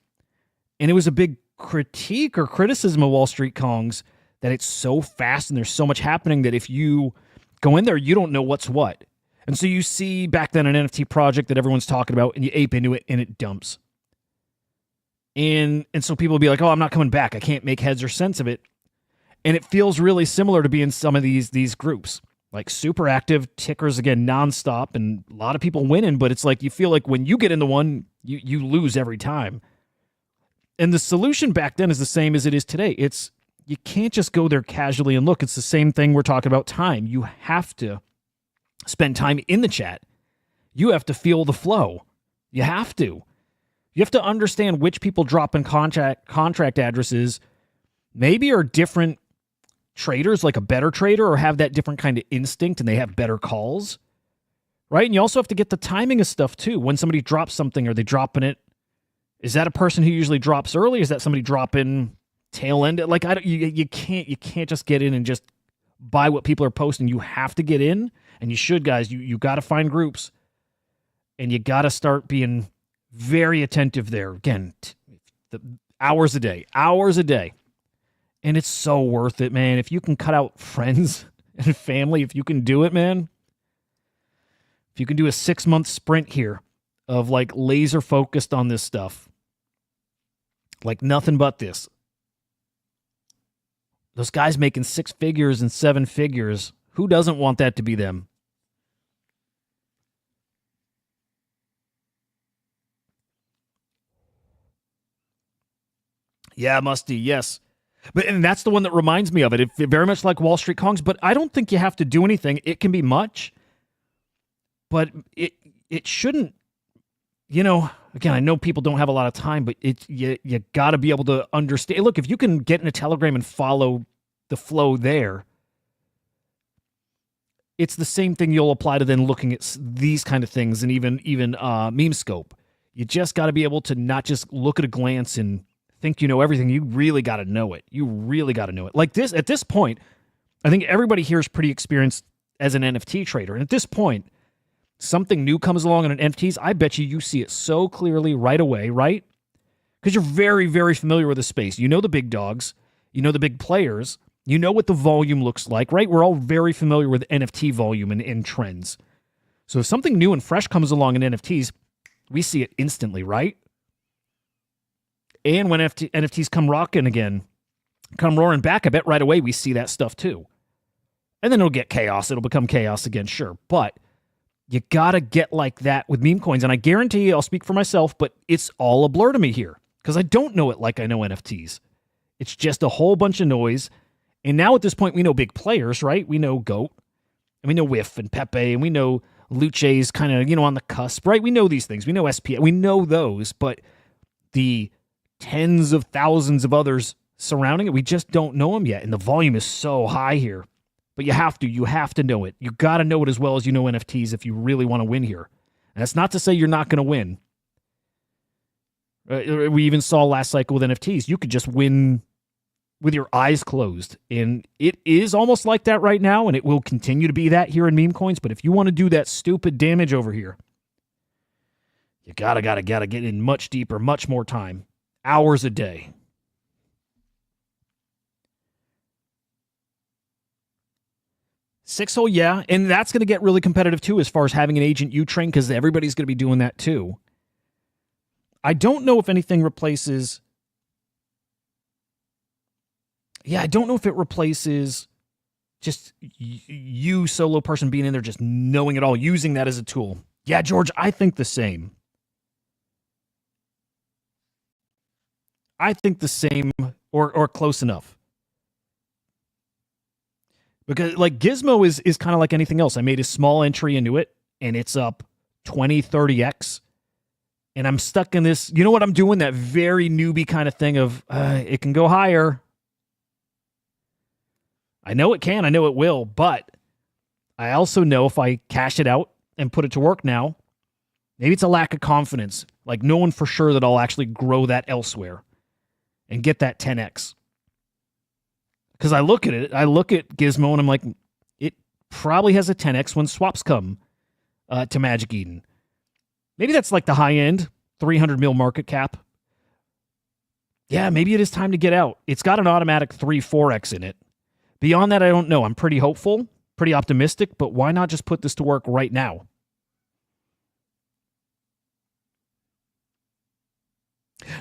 And it was a big critique or criticism of Wall Street Kongs that it's so fast and there's so much happening that if you go in there, you don't know what's what. And so you see back then an NFT project that everyone's talking about and you ape into it and it dumps. And so people will be like, oh, I'm not coming back. I can't make heads or sense of it. And it feels really similar to being some of these groups. Like super active, tickers again, nonstop, and a lot of people winning, but it's like you feel like when you get into one, you lose every time. And the solution back then is the same as it is today. It's you can't just go there casually and look. It's the same thing we're talking about time. You have to spend time in the chat. You have to feel the flow. You have to. You have to understand which people drop in contract addresses maybe are different traders, like a better trader, or have that different kind of instinct and they have better calls, right? And you also have to get the timing of stuff too. When somebody drops something, are they dropping it? Is that a person who usually drops early? Is that somebody dropping tail end? Like you can't just get in and just buy what people are posting. You have to get in, and you should, guys. You got to find groups, and you got to start being very attentive there. Again, the hours a day. And it's so worth it, man. If you can cut out friends and family, if you can do it, man. If you can do a 6-month sprint here of like laser focused on this stuff, like nothing but this. Those guys making 6 figures and 7 figures, who doesn't want that to be them? Yeah, Musty, yes. And that's the one that reminds me of it. It very much like Wall Street Kongs, but I don't think you have to do anything. It can be much, but it shouldn't, again, I know people don't have a lot of time, but you got to be able to understand. Look, if you can get in a Telegram and follow the flow there, it's the same thing you'll apply to then looking at these kind of things and even meme scope. You just got to be able to not just look at a glance and think you know everything. You really got to know it. Like this, at this point, I think everybody here is pretty experienced as an NFT trader. And at this point, something new comes along in NFTs, I bet you see it so clearly right away, right? Because you're very, very familiar with the space. You know the big dogs. You know the big players. You know what the volume looks like, right? We're all very familiar with NFT volume and trends. So if something new and fresh comes along in NFTs, we see it instantly, right? And when NFTs come rocking again, come roaring back, I bet right away we see that stuff too. And then it'll get chaos. It'll become chaos again, sure. But you got to get like that with meme coins. And I guarantee you, I'll speak for myself, but it's all a blur to me here because I don't know it like I know NFTs. It's just a whole bunch of noise. And now at this point, we know big players, right? We know GOAT, and we know Whiff and Pepe, and we know Luce's kind of, on the cusp, right? We know these things. We know SPA. We know those, but the tens of thousands of others surrounding it, we just don't know them yet. And the volume is so high here. But you have to know it. You got to know it as well as you know NFTs if you really want to win here. And that's not to say you're not going to win. We even saw last cycle with NFTs. You could just win with your eyes closed. And it is almost like that right now, and it will continue to be that here in meme coins. But if you want to do that stupid damage over here, you gotta get in much deeper, much more time. Hours a day. Six hole, yeah. And that's going to get really competitive too as far as having an agent you train because everybody's going to be doing that too. I don't know if anything replaces... Yeah, I don't know if it replaces Just you, solo person, being in there, just knowing it all, using that as a tool. Yeah, George, I think the same. I think the same or close enough. Because like Gizmo is kind of like anything else. I made a small entry into it and it's up 20, 30x. And I'm stuck in this, you know what I'm doing? That very newbie kind of thing of it can go higher. I know it can, I know it will, but I also know if I cash it out and put it to work now, maybe it's a lack of confidence, like knowing for sure that I'll actually grow that elsewhere and get that 10x. Because I look at Gizmo and I'm like, it probably has a 10x when swaps come to Magic Eden. Maybe that's like the high end, 300 mil market cap. Yeah, maybe it is time to get out. It's got an automatic 3-4x in it. Beyond that, I don't know. I'm pretty hopeful, pretty optimistic, but why not just put this to work right now?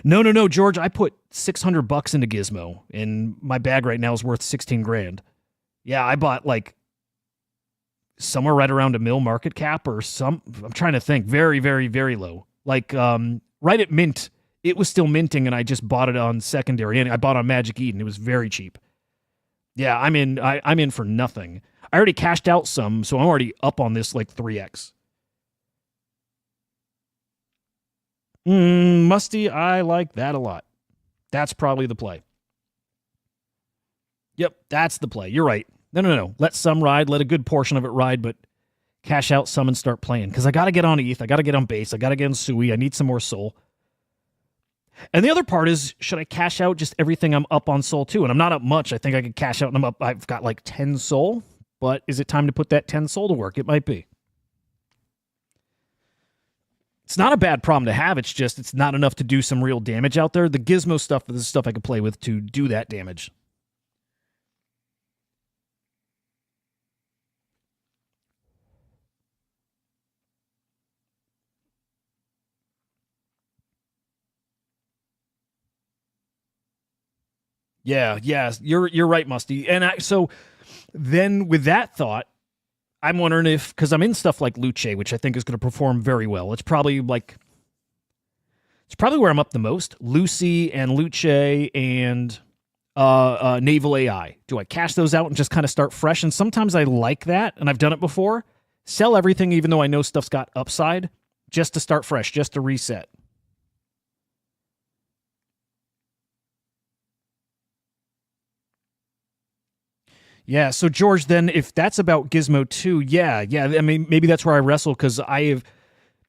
No, George. I put $600 into Gizmo, and my bag right now is worth 16 grand. Yeah, I bought like somewhere right around a mil market cap or some. I'm trying to think. Very, very, very low. Like right at mint, it was still minting, and I just bought it on secondary. And I bought on Magic Eden. It was very cheap. Yeah, I'm in. I'm in for nothing. I already cashed out some, so I'm already up on this like 3x. Musty, I like that a lot. That's probably the play. Yep, that's the play. You're right. No. Let some ride. Let a good portion of it ride, but cash out some and start playing. Because I got to get on ETH. I got to get on base. I got to get on Sui. I need some more Sol. And the other part is, should I cash out just everything I'm up on Sol too? And I'm not up much. I think I could cash out and I'm up. I've got like 10 Sol. But is it time to put that 10 Sol to work? It might be. It's not a bad problem to have. It's just it's not enough to do some real damage out there. The Gizmo stuff is the stuff I could play with to do that damage. Yeah, you're right, Musty. And so then with that thought, I'm wondering if, because I'm in stuff like Luce, which I think is going to perform very well. It's probably where I'm up the most. Lucy and Luce and Naval AI. Do I cash those out and just kind of start fresh? And sometimes I like that, and I've done it before. Sell everything, even though I know stuff's got upside, just to start fresh, just to reset. Yeah, so George, then if that's about Gizmo 2, yeah, I mean, maybe that's where I wrestle, because I have,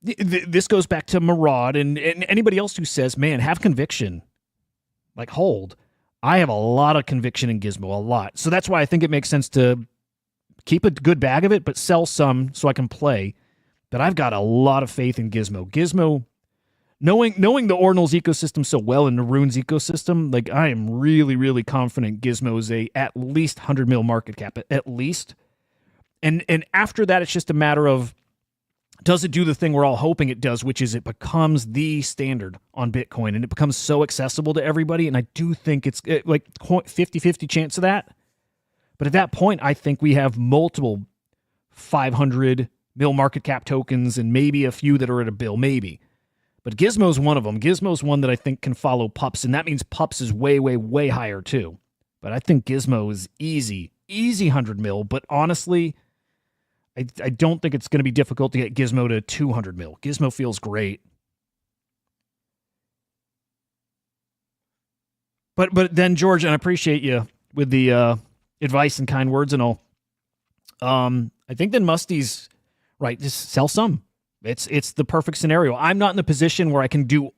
this goes back to Murad and anybody else who says, man, have conviction, like hold. I have a lot of conviction in Gizmo, a lot. So that's why I think it makes sense to keep a good bag of it, but sell some so I can play. But I've got a lot of faith in Gizmo. Gizmo, knowing the Ordinals ecosystem so well and the Runes ecosystem, like I am really, really confident Gizmo is at least 100 mil market cap, at least. And after that, it's just a matter of, does it do the thing we're all hoping it does, which is it becomes the standard on Bitcoin and it becomes so accessible to everybody. And I do think it's like 50-50 chance of that. But at that point, I think we have multiple 500 mil market cap tokens and maybe a few that are at a bill, maybe. But Gizmo's one of them. Gizmo's one that I think can follow Pups, and that means Pups is way, way, way higher too. But I think Gizmo is easy 100 mil. But honestly, I don't think it's going to be difficult to get Gizmo to 200 mil. Gizmo feels great. But then, George, and I appreciate you with the advice and kind words and all. I think then Musty's right. Just sell some. It's the perfect scenario. I'm not in the position where I can do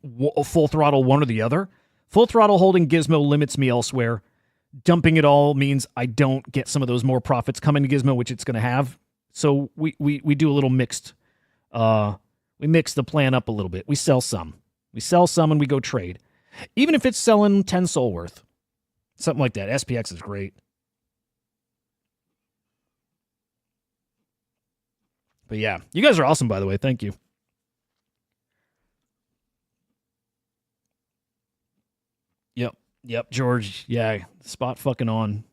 full throttle one or the other. Full throttle holding Gizmo limits me elsewhere. Dumping it all means I don't get some of those more profits coming to Gizmo, which it's going to have. So we do a little mixed. We mix the plan up a little bit. We sell some. And we go trade. Even if it's selling 10 Sol worth. Something like that. SPX is great. But yeah, you guys are awesome, by the way. Thank you. Yep, George. Yeah, spot fucking on.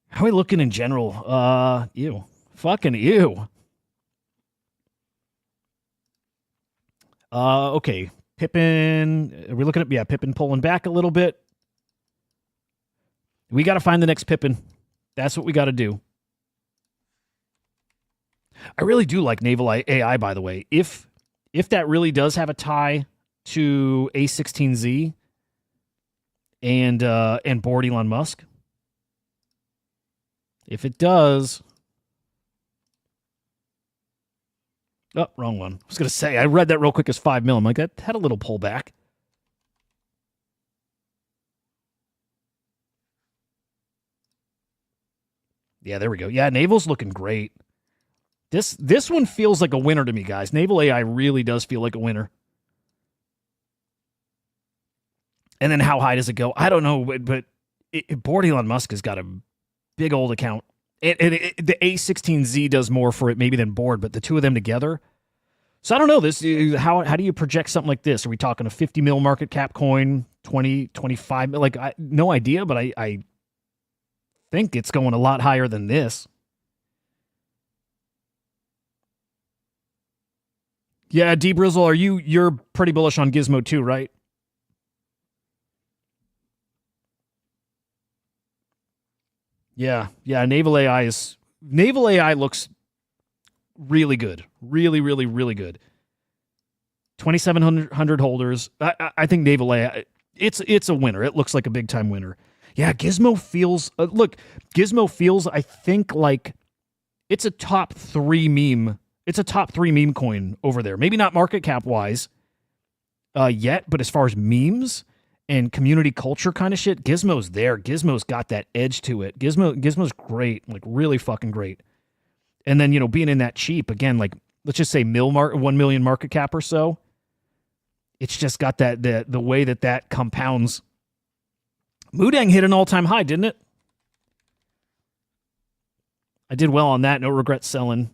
How are we looking in general? Ew. Fucking ew. Okay. Pippin. Are we looking at, yeah, Pippin pulling back a little bit. We got to find the next Pippin. That's what we got to do. I really do like Naval AI, by the way. If that really does have a tie to A16Z and board Elon Musk, if it does, oh, wrong one. I was gonna say I read that real quick as 5 mil. I'm like, that had a little pullback. Yeah, there we go. Yeah, Naval's looking great. This one feels like a winner to me, guys. Naval AI really does feel like a winner. And then how high does it go? I don't know, but board Elon Musk has got a big old account. The A16Z does more for it maybe than board, but the two of them together. So I don't know this. How do you project something like this? Are we talking a 50 mil market cap coin, 20, 25 mil? Like, no idea, but I think it's going a lot higher than this. Yeah, D Brizzle, you're pretty bullish on Gizmo too, right? Yeah, Naval AI looks really good. Really, really, really good. 2,700 holders. I think Naval AI, it's a winner. It looks like a big time winner. Yeah, Gizmo feels, Gizmo feels, I think, like it's a top 3 meme. It's a top 3 meme coin over there. Maybe not market cap wise yet, but as far as memes and community culture kind of shit, Gizmo's there. Gizmo's got that edge to it. Gizmo's great, like really fucking great. And then, being in that cheap, again, like let's just say 1 million market cap or so. It's just got that the way that compounds. Mudang hit an all-time high, didn't it? I did well on that. No regrets selling.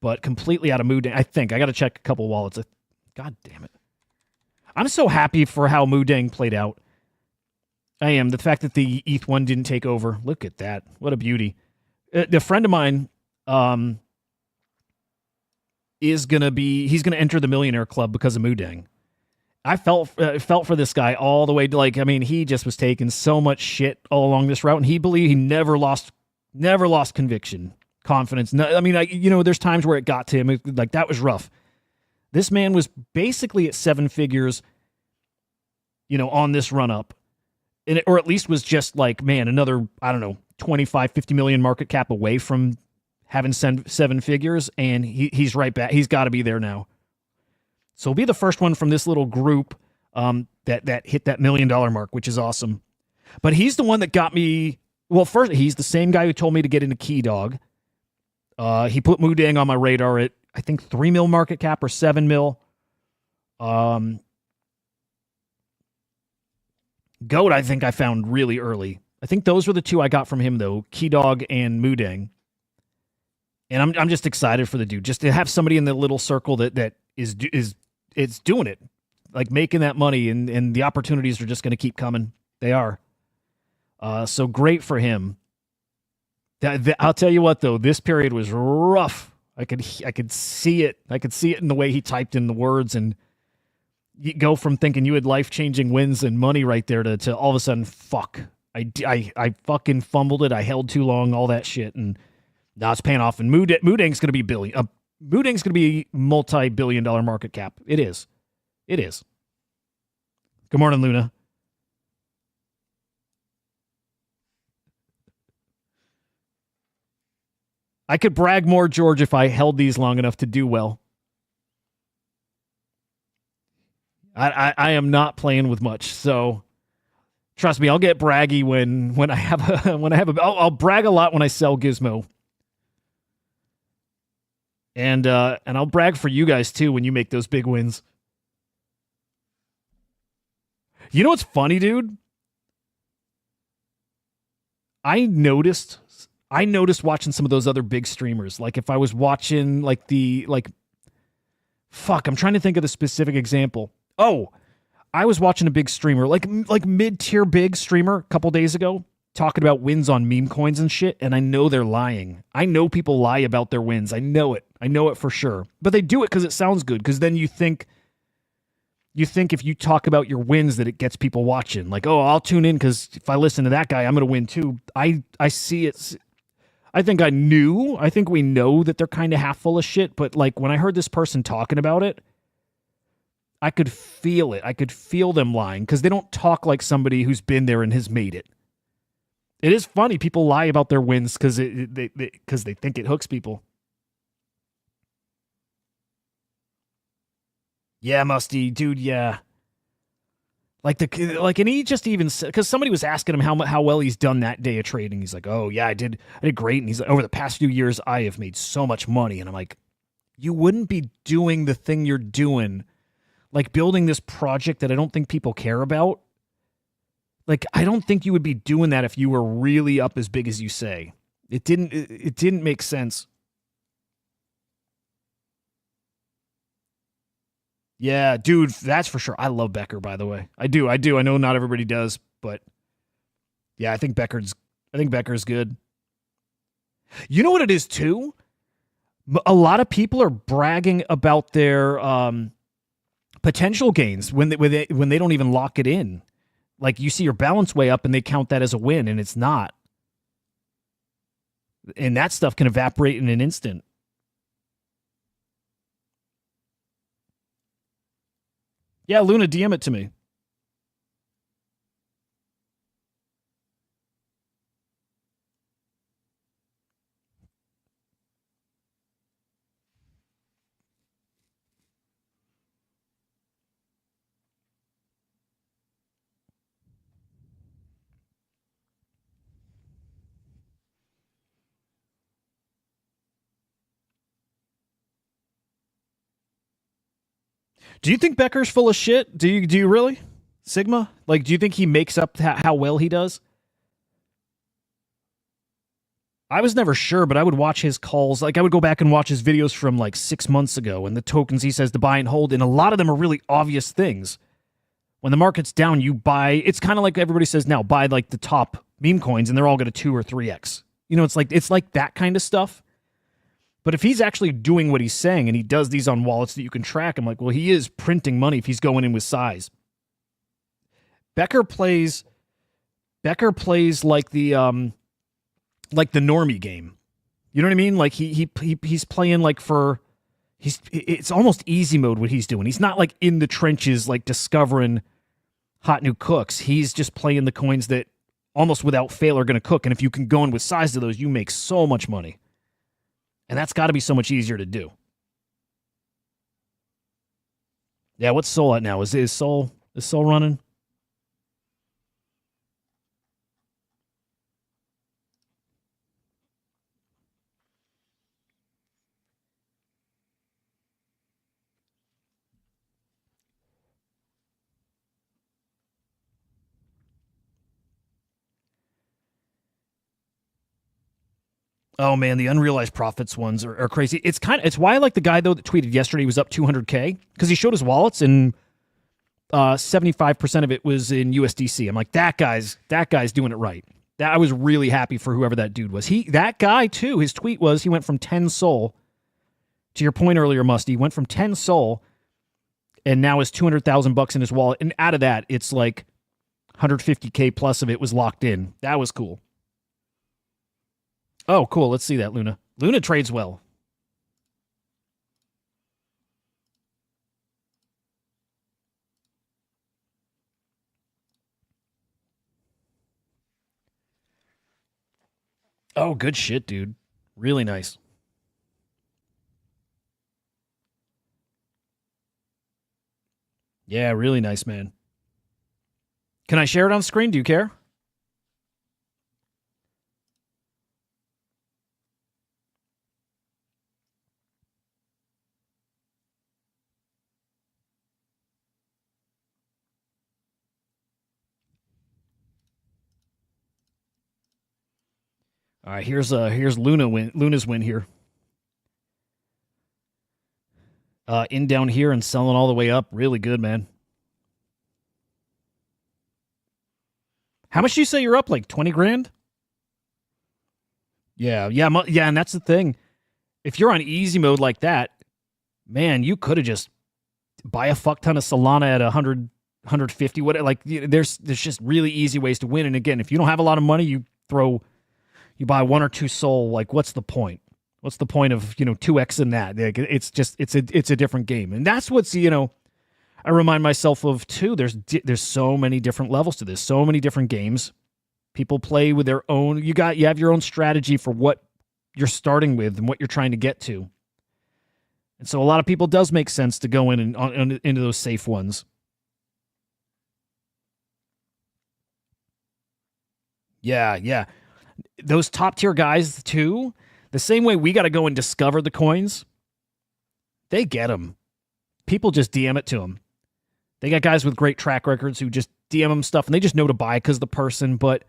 But completely out of Mudang. I think. I got to check a couple wallets. God damn it. I'm so happy for how Mudang played out. I am. The fact that the ETH 1 didn't take over. Look at that. What a beauty. A friend of mine he's going to enter the millionaire club because of Mudang. I felt for this guy all the way to he just was taking so much shit all along this route, and he believed he never lost conviction, confidence. No, there's times where it got to him, like that was rough. This man was basically at 7 figures, on this run up, or at least was just like, man, another, I don't know, 25, 50 million market cap away from having 7 figures, and he's right back. He's got to be there now. So he'll be the first one from this little group that hit that $1 million mark, which is awesome. But he's the one that got me. Well, first, he's the same guy who told me to get into Key Dog. He put Mudang on my radar at, I think, 3 mil market cap or 7 mil. Goat, I think I found really early. I think those were the two I got from him, though, Key Dog and Mudang. And I'm just excited for the dude, just to have somebody in the little circle that is doing it, like making that money, and the opportunities are just going to keep coming. They are. So great for him. I'll tell you what, though, this period was rough. I could see it. I could see it in the way he typed in the words, and you go from thinking you had life-changing wins and money right there to all of a sudden, fuck. I fucking fumbled it. I held too long, all that shit, and now it's paying off. And Mudang's going to be Mudang's going to be multi-billion-dollar market cap. It is. It is. Good morning, Luna. I could brag more, George, if I held these long enough to do well. I am not playing with much, so trust me, I'll get braggy when I have I'll brag a lot when I sell Gizmo. And I'll brag for you guys too when you make those big wins. You know what's funny, dude? I noticed watching some of those other big streamers. Like if I was watching I'm trying to think of the specific example. Oh, I was watching a big streamer, like mid-tier big streamer a couple days ago. talking about wins on meme coins and shit, and I know they're lying. I know people lie about their wins. I know it. I know it for sure. But they do it because it sounds good, because then you think if you talk about your wins that it gets people watching. Like, oh, I'll tune in because if I listen to that guy, I'm going to win too. I see it. I think we know that they're kind of half full of shit, but like when I heard this person talking about it, I could feel it. I could feel them lying because they don't talk like somebody who's been there and has made it. It is funny. People lie about their wins because they think it hooks people. Yeah, Musty, dude. Yeah, and he just even said, because somebody was asking him how well he's done that day of trading. He's like, oh yeah, I did great. And he's like, over the past few years, I have made so much money. And I'm like, you wouldn't be doing the thing you're doing, like building this project that I don't think people care about. Like, I don't think you would be doing that if you were really up as big as you say. It didn't make sense. Yeah, dude, that's for sure. I love Becker, by the way. I do. I know not everybody does, but yeah, I think Becker's good. You know what it is too? A lot of people are bragging about their potential gains when they don't even lock it in. Like, you see your balance way up and they count that as a win, and it's not. And that stuff can evaporate in an instant. Yeah, Luna, DM it to me. Do you think Becker's full of shit? Do you really? Sigma? Like, do you think he makes up how well he does? I was never sure, but I would watch his calls. Like, I would go back and watch his videos from like 6 months ago and the tokens he says to buy and hold, and a lot of them are really obvious things. When the market's down, you buy. It's kind of like everybody says now, buy like the top meme coins, and they're all going to 2 or 3x. You know, it's like that kind of stuff. But if he's actually doing what he's saying and he does these on wallets that you can track, I'm like, well, he is printing money if he's going in with size. Becker plays like the normie game. You know what I mean? Like he's playing like it's almost easy mode what he's doing. He's not like in the trenches like discovering hot new cooks. He's just playing the coins that almost without fail are going to cook. And if you can go in with size to those, you make so much money. And that's got to be so much easier to do. Yeah, what's Sol at now? Is Sol running? Oh man, the unrealized profits ones are crazy. It's why I like the guy though that tweeted yesterday he was up 200K, because he showed his wallets and 75% of it was in USDC. I'm like, that guy's doing it right. I was really happy for whoever that dude was. That guy too, his tweet was he went from 10 Sol, to your point earlier, Musty, went from 10 Sol and now is $200,000 in his wallet, and out of that it's like 150K plus of it was locked in. That was cool. Oh, cool. Let's see that, Luna. Luna trades well. Oh, good shit, dude. Really nice. Yeah, really nice, man. Can I share it on screen? Do you care? All right, here's Luna's win here. In down here and selling all the way up. Really good, man. How much do you say you're up? Like 20 grand? Yeah, and that's the thing. If you're on easy mode like that, man, you could have just buy a fuck ton of Solana at 100, 150. What like there's just really easy ways to win. And again, if you don't have a lot of money, you buy 1 or 2 Sol. Like, what's the point? What's the point of 2x in that? Like, it's a different game, and that's what's I remind myself of too. There's so many different levels to this. So many different games. People play with their own. You have your own strategy for what you're starting with and what you're trying to get to. And so a lot of people does make sense to go in and into those safe ones. Yeah. Those top tier guys too, the same way we got to go and discover the coins, they get them. People just DM it to them. They got guys with great track records who just DM them stuff and they just know to buy because of the person. But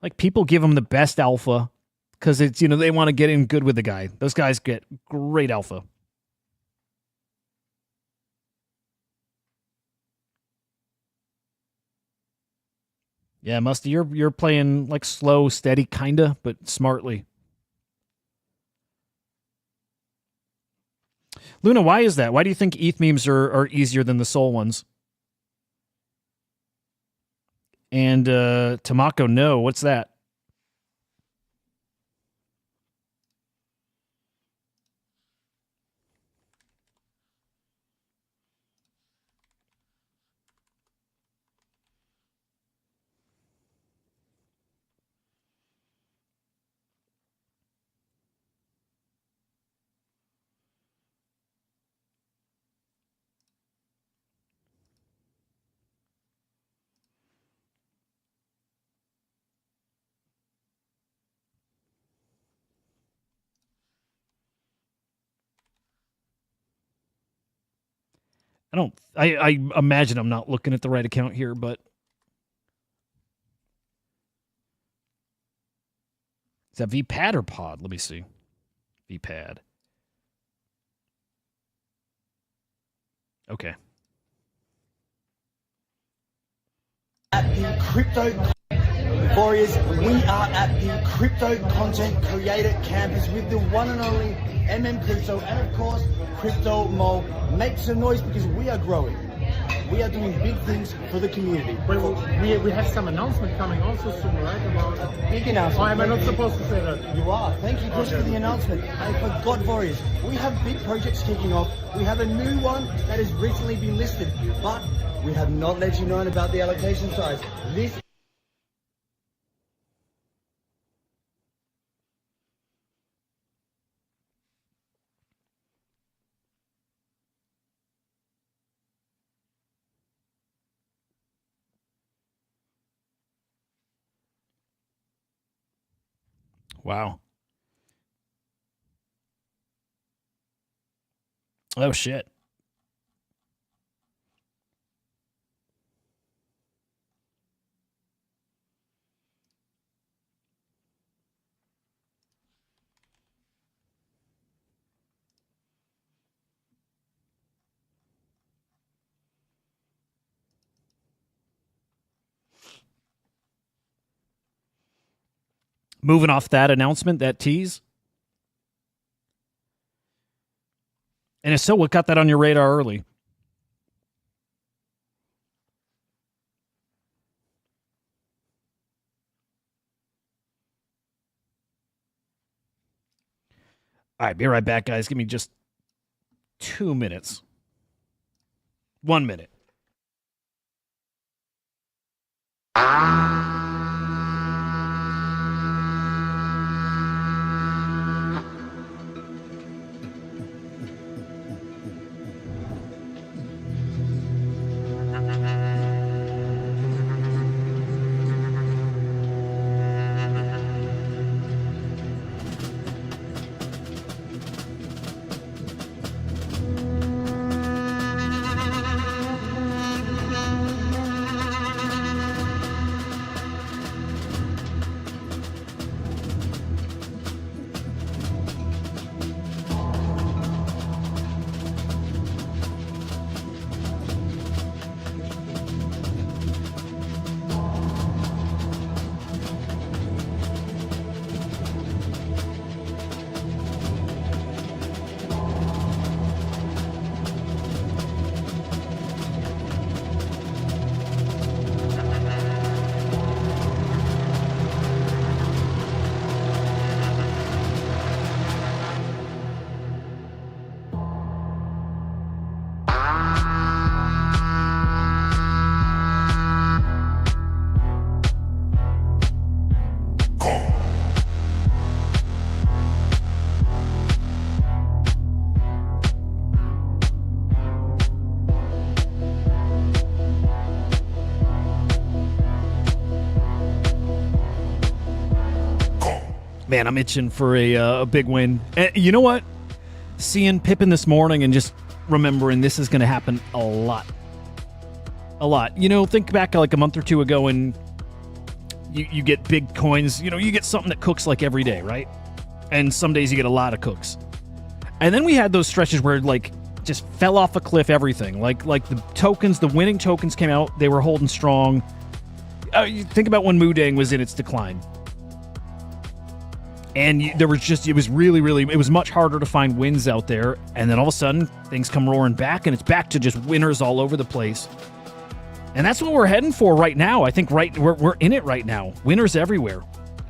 like, people give them the best alpha because it's, they want to get in good with the guy. Those guys get great alpha. Yeah, Musty, you're playing like slow, steady, kinda, but smartly. Luna, why is that? Why do you think ETH memes are easier than the Sol ones? And Tamako, no, what's that? I imagine I'm not looking at the right account here, but is that VPad or Pod? Let me see. VPad. Okay.
At the Crypto Warriors, we are at the Crypto Content Creator Campus with the one and only Crypto, and of course, Crypto Mole. Make some noise because we are growing. We are doing big things for the community.
We have some announcement coming also soon, right? About
a big announcement.
Oh, am I not supposed to say that?
You are. Thank you, Chris, for the announcement. And for God Warriors, we have big projects kicking off. We have a new one that has recently been listed, but we have not let you know about the allocation size. This
Wow. Oh, shit. Moving off that announcement, that tease. And if so, what got that on your radar early? All right, be right back, guys. Give me just 2 minutes. 1 minute. Man, I'm itching for a big win. And you know what? Seeing Pippin this morning and just remembering this is going to happen a lot. A lot. You know, think back like a month or two ago and you get big coins. You know, you get something that cooks like every day, right? And some days you get a lot of cooks. And then we had those stretches where like just fell off a cliff everything. Like the tokens, the winning tokens came out. They were holding strong. You think about when Moodang was in its decline. And there was just, it was much harder to find wins out there. And then all of a sudden, things come roaring back, and it's back to just winners all over the place. And that's what we're heading for right now. I think we're in it right now. Winners everywhere.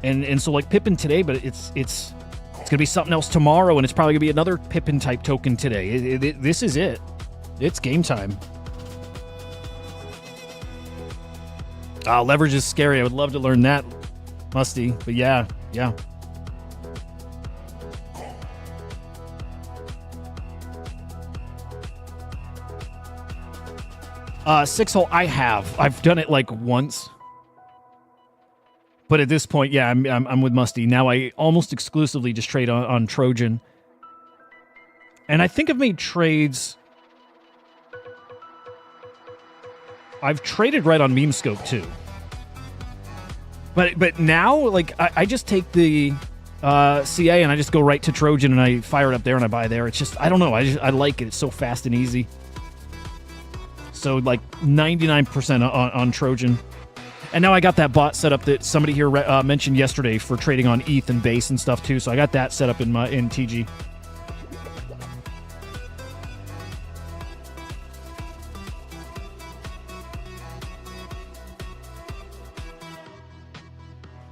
And so like Pippin today, but it's going to be something else tomorrow, and it's probably going to be another Pippin type token today. This is it. It's game time. Leverage is scary. I would love to learn that, Musty. But yeah. Six hole, I've done it like once. But at this point, yeah, I'm with Musty. Now I almost exclusively just trade on Trojan. And I think I've made trades. I've traded right on Memescope too. But now, like, I just take the CA and I just go right to Trojan and I fire it up there and I buy there. It's just, I don't know. I like it. It's so fast and easy. So like 99% on Trojan. And now I got that bot set up that somebody here mentioned yesterday for trading on ETH and base and stuff too. So I got that set up in TG.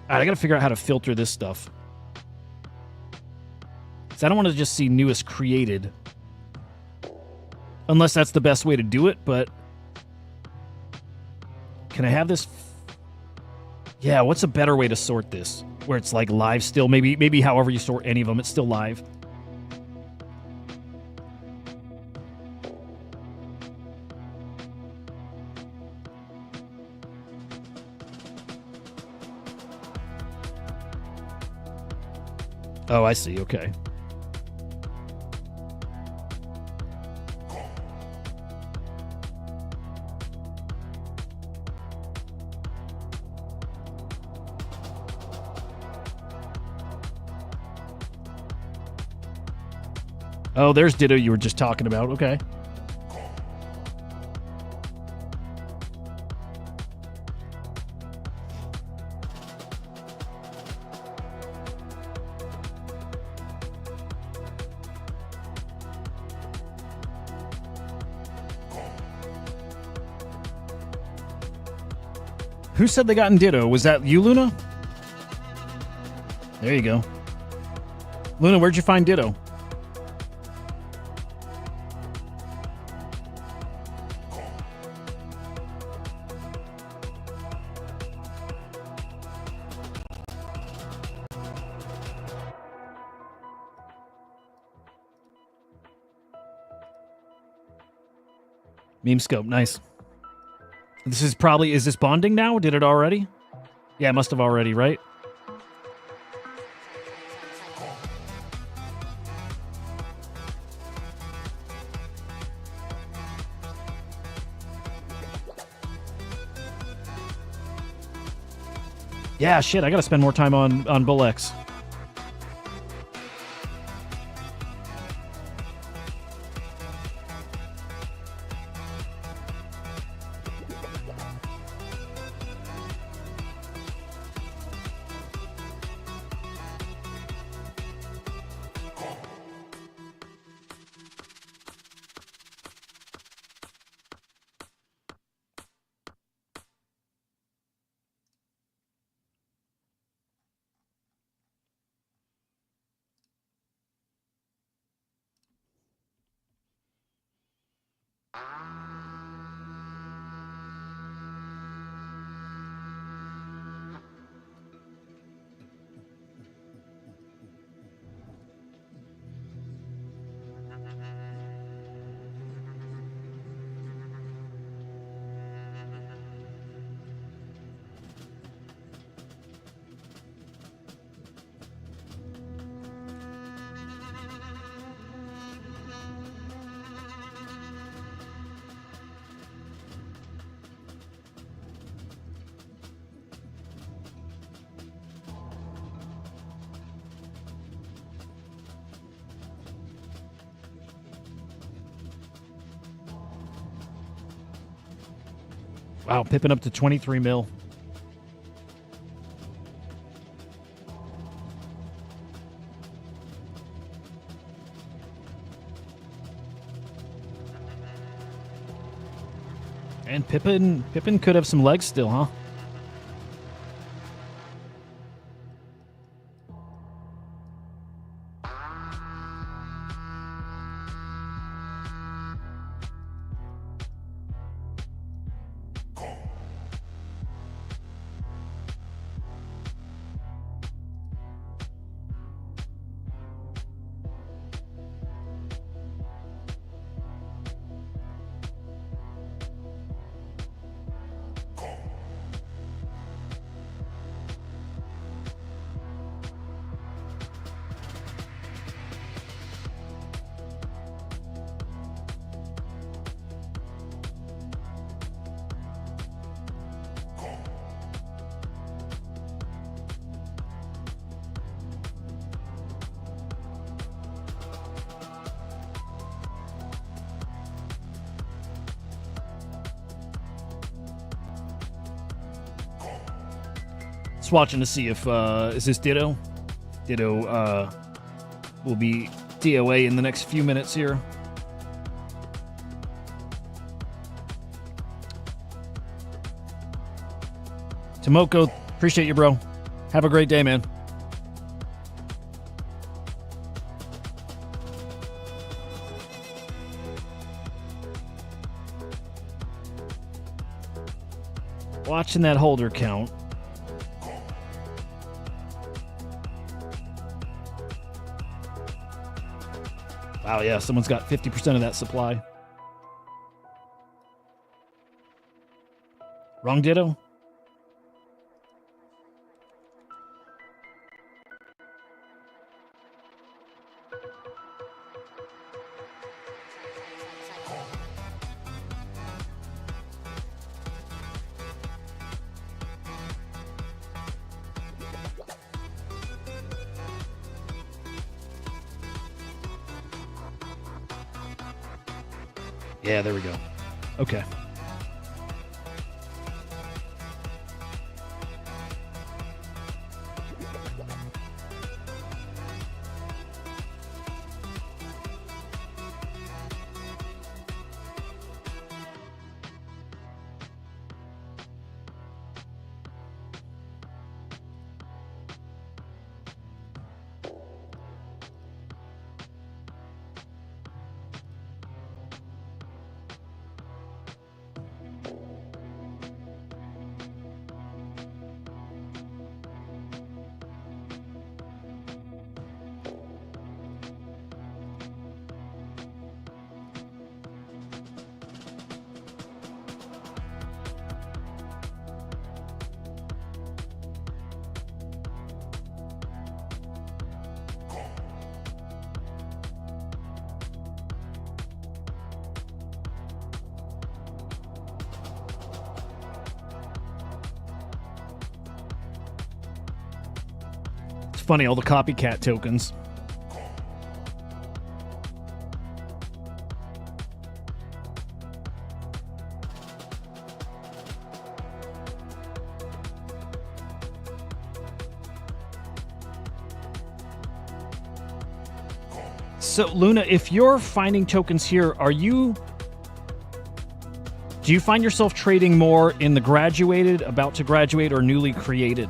All right, I got to figure out how to filter this stuff. So I don't want to just see newest created. Unless that's the best way to do it, but can I have this? Yeah, what's a better way to sort this? Where it's like live still, maybe however you sort any of them, it's still live. Oh, I see. Okay. Oh, there's Ditto you were just talking about. Okay. Who said they got in Ditto? Was that you, Luna? There you go. Luna, where'd you find Ditto? Memescope, nice. This is probably, is this bonding now? Did it already? Yeah, it must have already, right? Yeah, shit, I gotta spend more time on BullX. Wow, Pippin up to 23 mil. And Pippin could have some legs still, huh? Just watching to see if is this Ditto? Ditto will be DOA in the next few minutes here. Tomoko, appreciate you, bro. Have a great day, man. Watching that holder count. Wow, yeah, someone's got 50% of that supply. Wrong Ditto? Yeah, there we go. Okay. Funny, all the copycat tokens. So, Luna, if you're finding tokens here, do you find yourself trading more in the graduated, about to graduate, or newly created?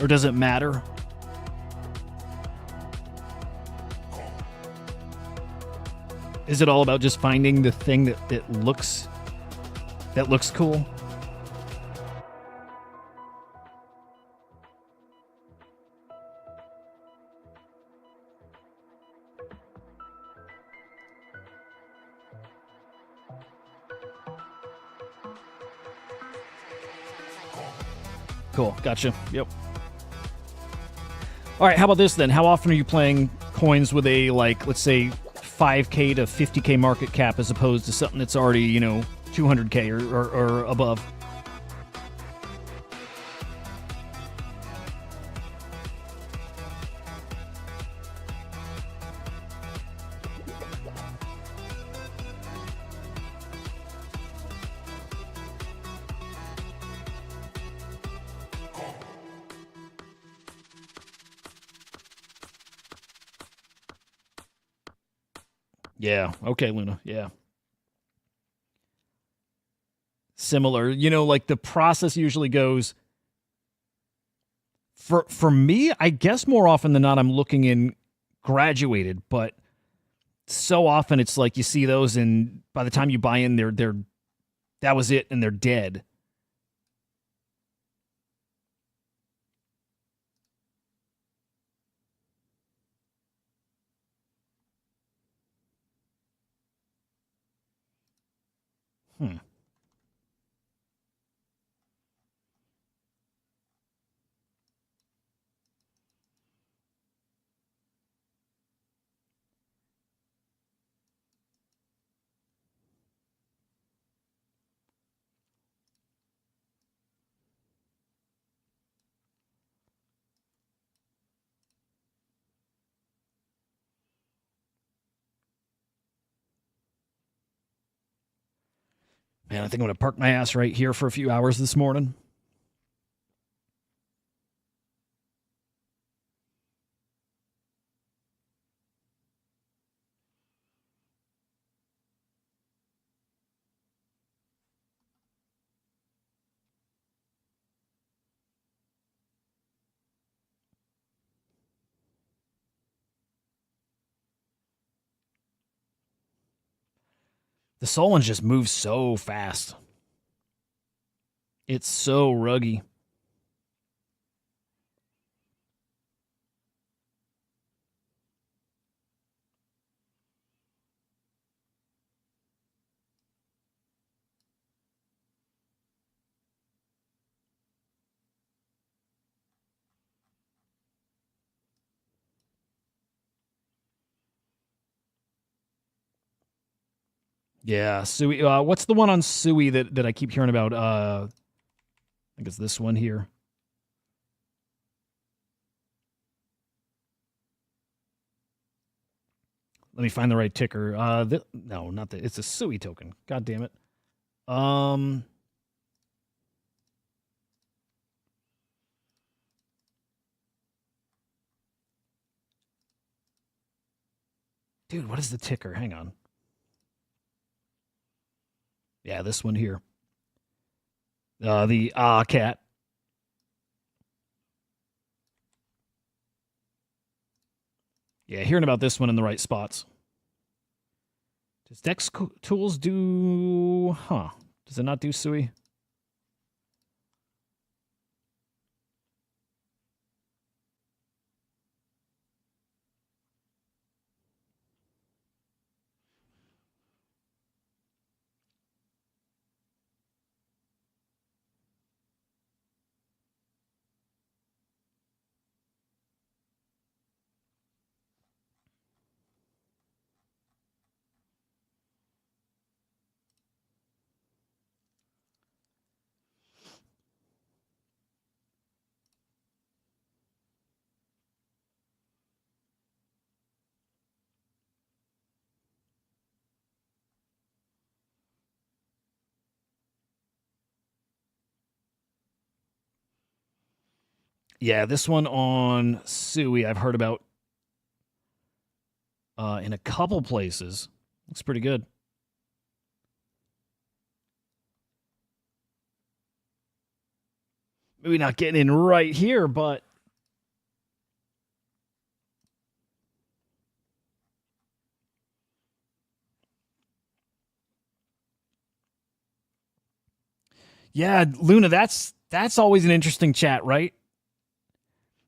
Or does it matter? Is it all about just finding the thing that looks cool? Cool, gotcha. Yep. All right, how about this then? How often are you playing coins with a, like, let's say, 5K to 50K market cap as opposed to something that's already, 200K or above? Yeah. Okay, Luna. Yeah. Similar. You know, like the process usually goes for me, I guess more often than not I'm looking in graduated, but so often it's like you see those and by the time you buy in they're that was it and they're dead. Hmm. Man, I think I'm going to park my ass right here for a few hours this morning. The Solon just moves so fast. It's so ruggy. Yeah, Sui. What's the one on Sui that I keep hearing about? I think it's this one here. Let me find the right ticker. No, not that. It's a Sui token. God damn it. Dude, what is the ticker? Hang on. Yeah, this one here. The cat. Yeah, hearing about this one in the right spots. Does Dex Tools do... Huh. Does it not do Sui? Yeah, this one on Sui I've heard about in a couple places. Looks pretty good. Maybe not getting in right here, but yeah, Luna, that's always an interesting chat, right?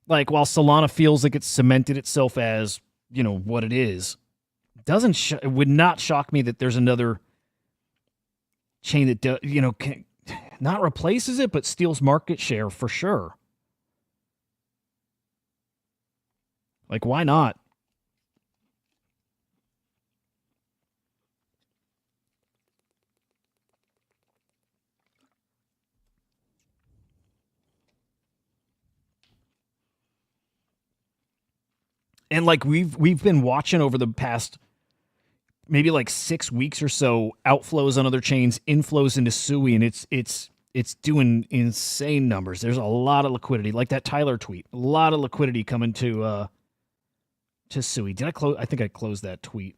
Like while Solana feels like it's cemented itself as, you know, what it is, it would not shock me that there's another chain that not replaces it but steals market share for sure. Like why not? And like we've been watching over the past maybe like 6 weeks or so outflows on other chains, inflows into Sui, and it's doing insane numbers. There's a lot of liquidity, like that Tyler tweet. A lot of liquidity coming to Sui. Did I close? I think I closed that tweet.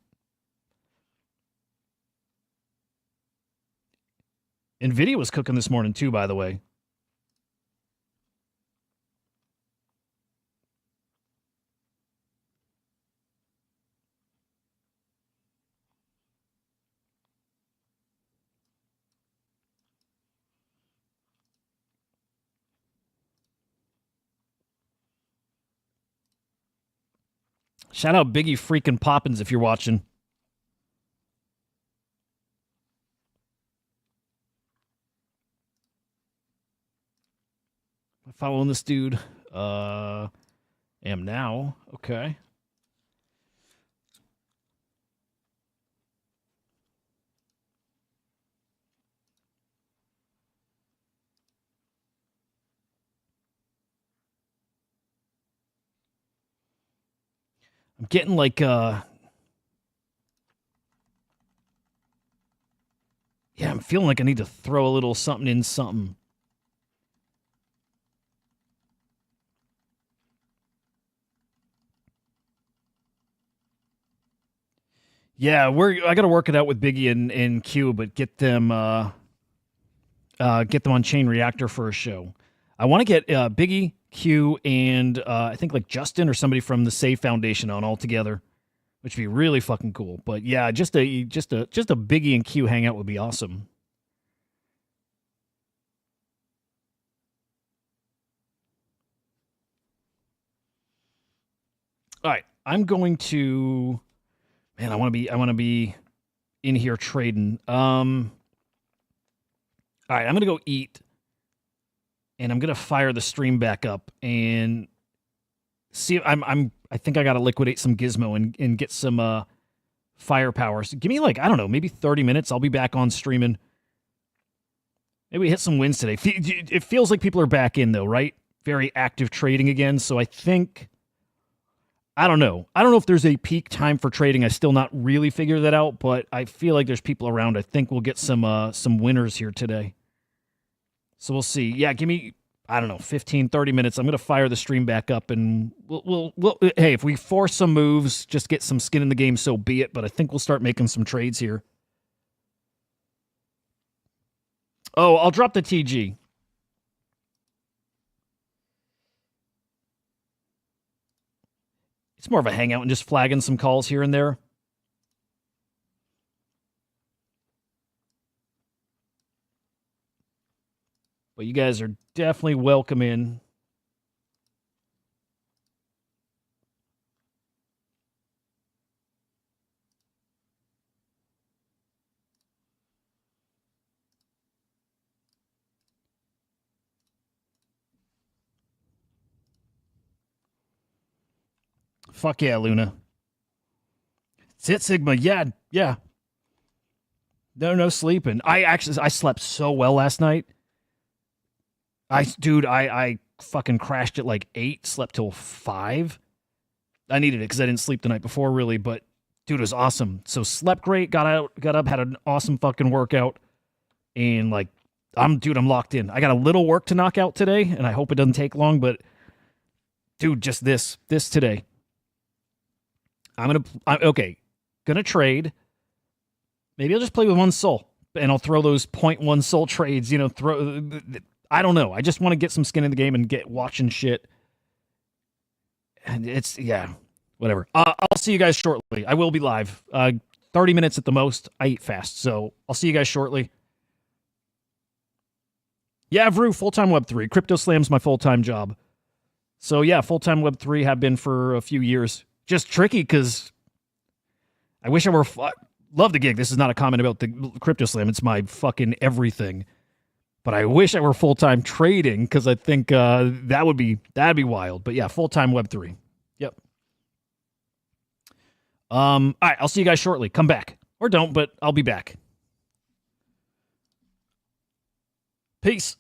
Nvidia was cooking this morning too, by the way. Shout out Biggie freaking Poppins if you're watching. Following this dude. Am now. Okay. I'm getting like yeah, I'm feeling like I need to throw a little something in something. Yeah, I got to work it out with Biggie and Q, but get them on Chain Reactor for a show. I want to get Biggie, Q, and I think like Justin or somebody from the Save Foundation on all together, which would be really fucking cool. But yeah, just a Biggie and Q hangout would be awesome. All right, I'm going to. Man, I want to be in here trading. All right, I'm gonna go eat, and I'm gonna fire the stream back up and see. I think I gotta liquidate some Gizmo and get some firepower. So give me like, I don't know, maybe 30 minutes. I'll be back on streaming. Maybe we hit some wins today. It feels like people are back in though, right? Very active trading again. So I think. I don't know. I don't know if there's a peak time for trading. I still not really figured that out, but I feel like there's people around. I think we'll get some winners here today. So we'll see. Yeah, give me, I don't know, 15, 30 minutes. I'm going to fire the stream back up, and we'll hey, if we force some moves, just get some skin in the game, so be it. But I think we'll start making some trades here. Oh, I'll drop the TG. It's more of a hangout and just flagging some calls here and there. But you guys are definitely welcome in. Fuck yeah, Luna. Sit Sigma. Yeah. No sleeping. I slept so well last night. I fucking crashed at like 8, slept till 5. I needed it because I didn't sleep the night before really, but dude, it was awesome. So slept great, got up, had an awesome fucking workout, and like I'm locked in. I got a little work to knock out today, and I hope it doesn't take long, but dude, just this today. I'm gonna trade. Maybe I'll just play with one soul, and I'll throw those 0.1 soul trades. I don't know. I just want to get some skin in the game and get watching shit. And it's whatever. I'll see you guys shortly. I will be live. 30 minutes at the most. I eat fast, so I'll see you guys shortly. Yeah, Vru, full-time Web3. Crypto Slam's my full-time job. So yeah, full-time Web3 have been for a few years. Just tricky because I wish I were. Love the gig. This is not a comment about the Crypto Slam. It's my fucking everything. But I wish I were full-time trading because I think that'd be wild. But yeah, full-time Web3. Yep. All right, I'll see you guys shortly. Come back. Or don't, but I'll be back. Peace.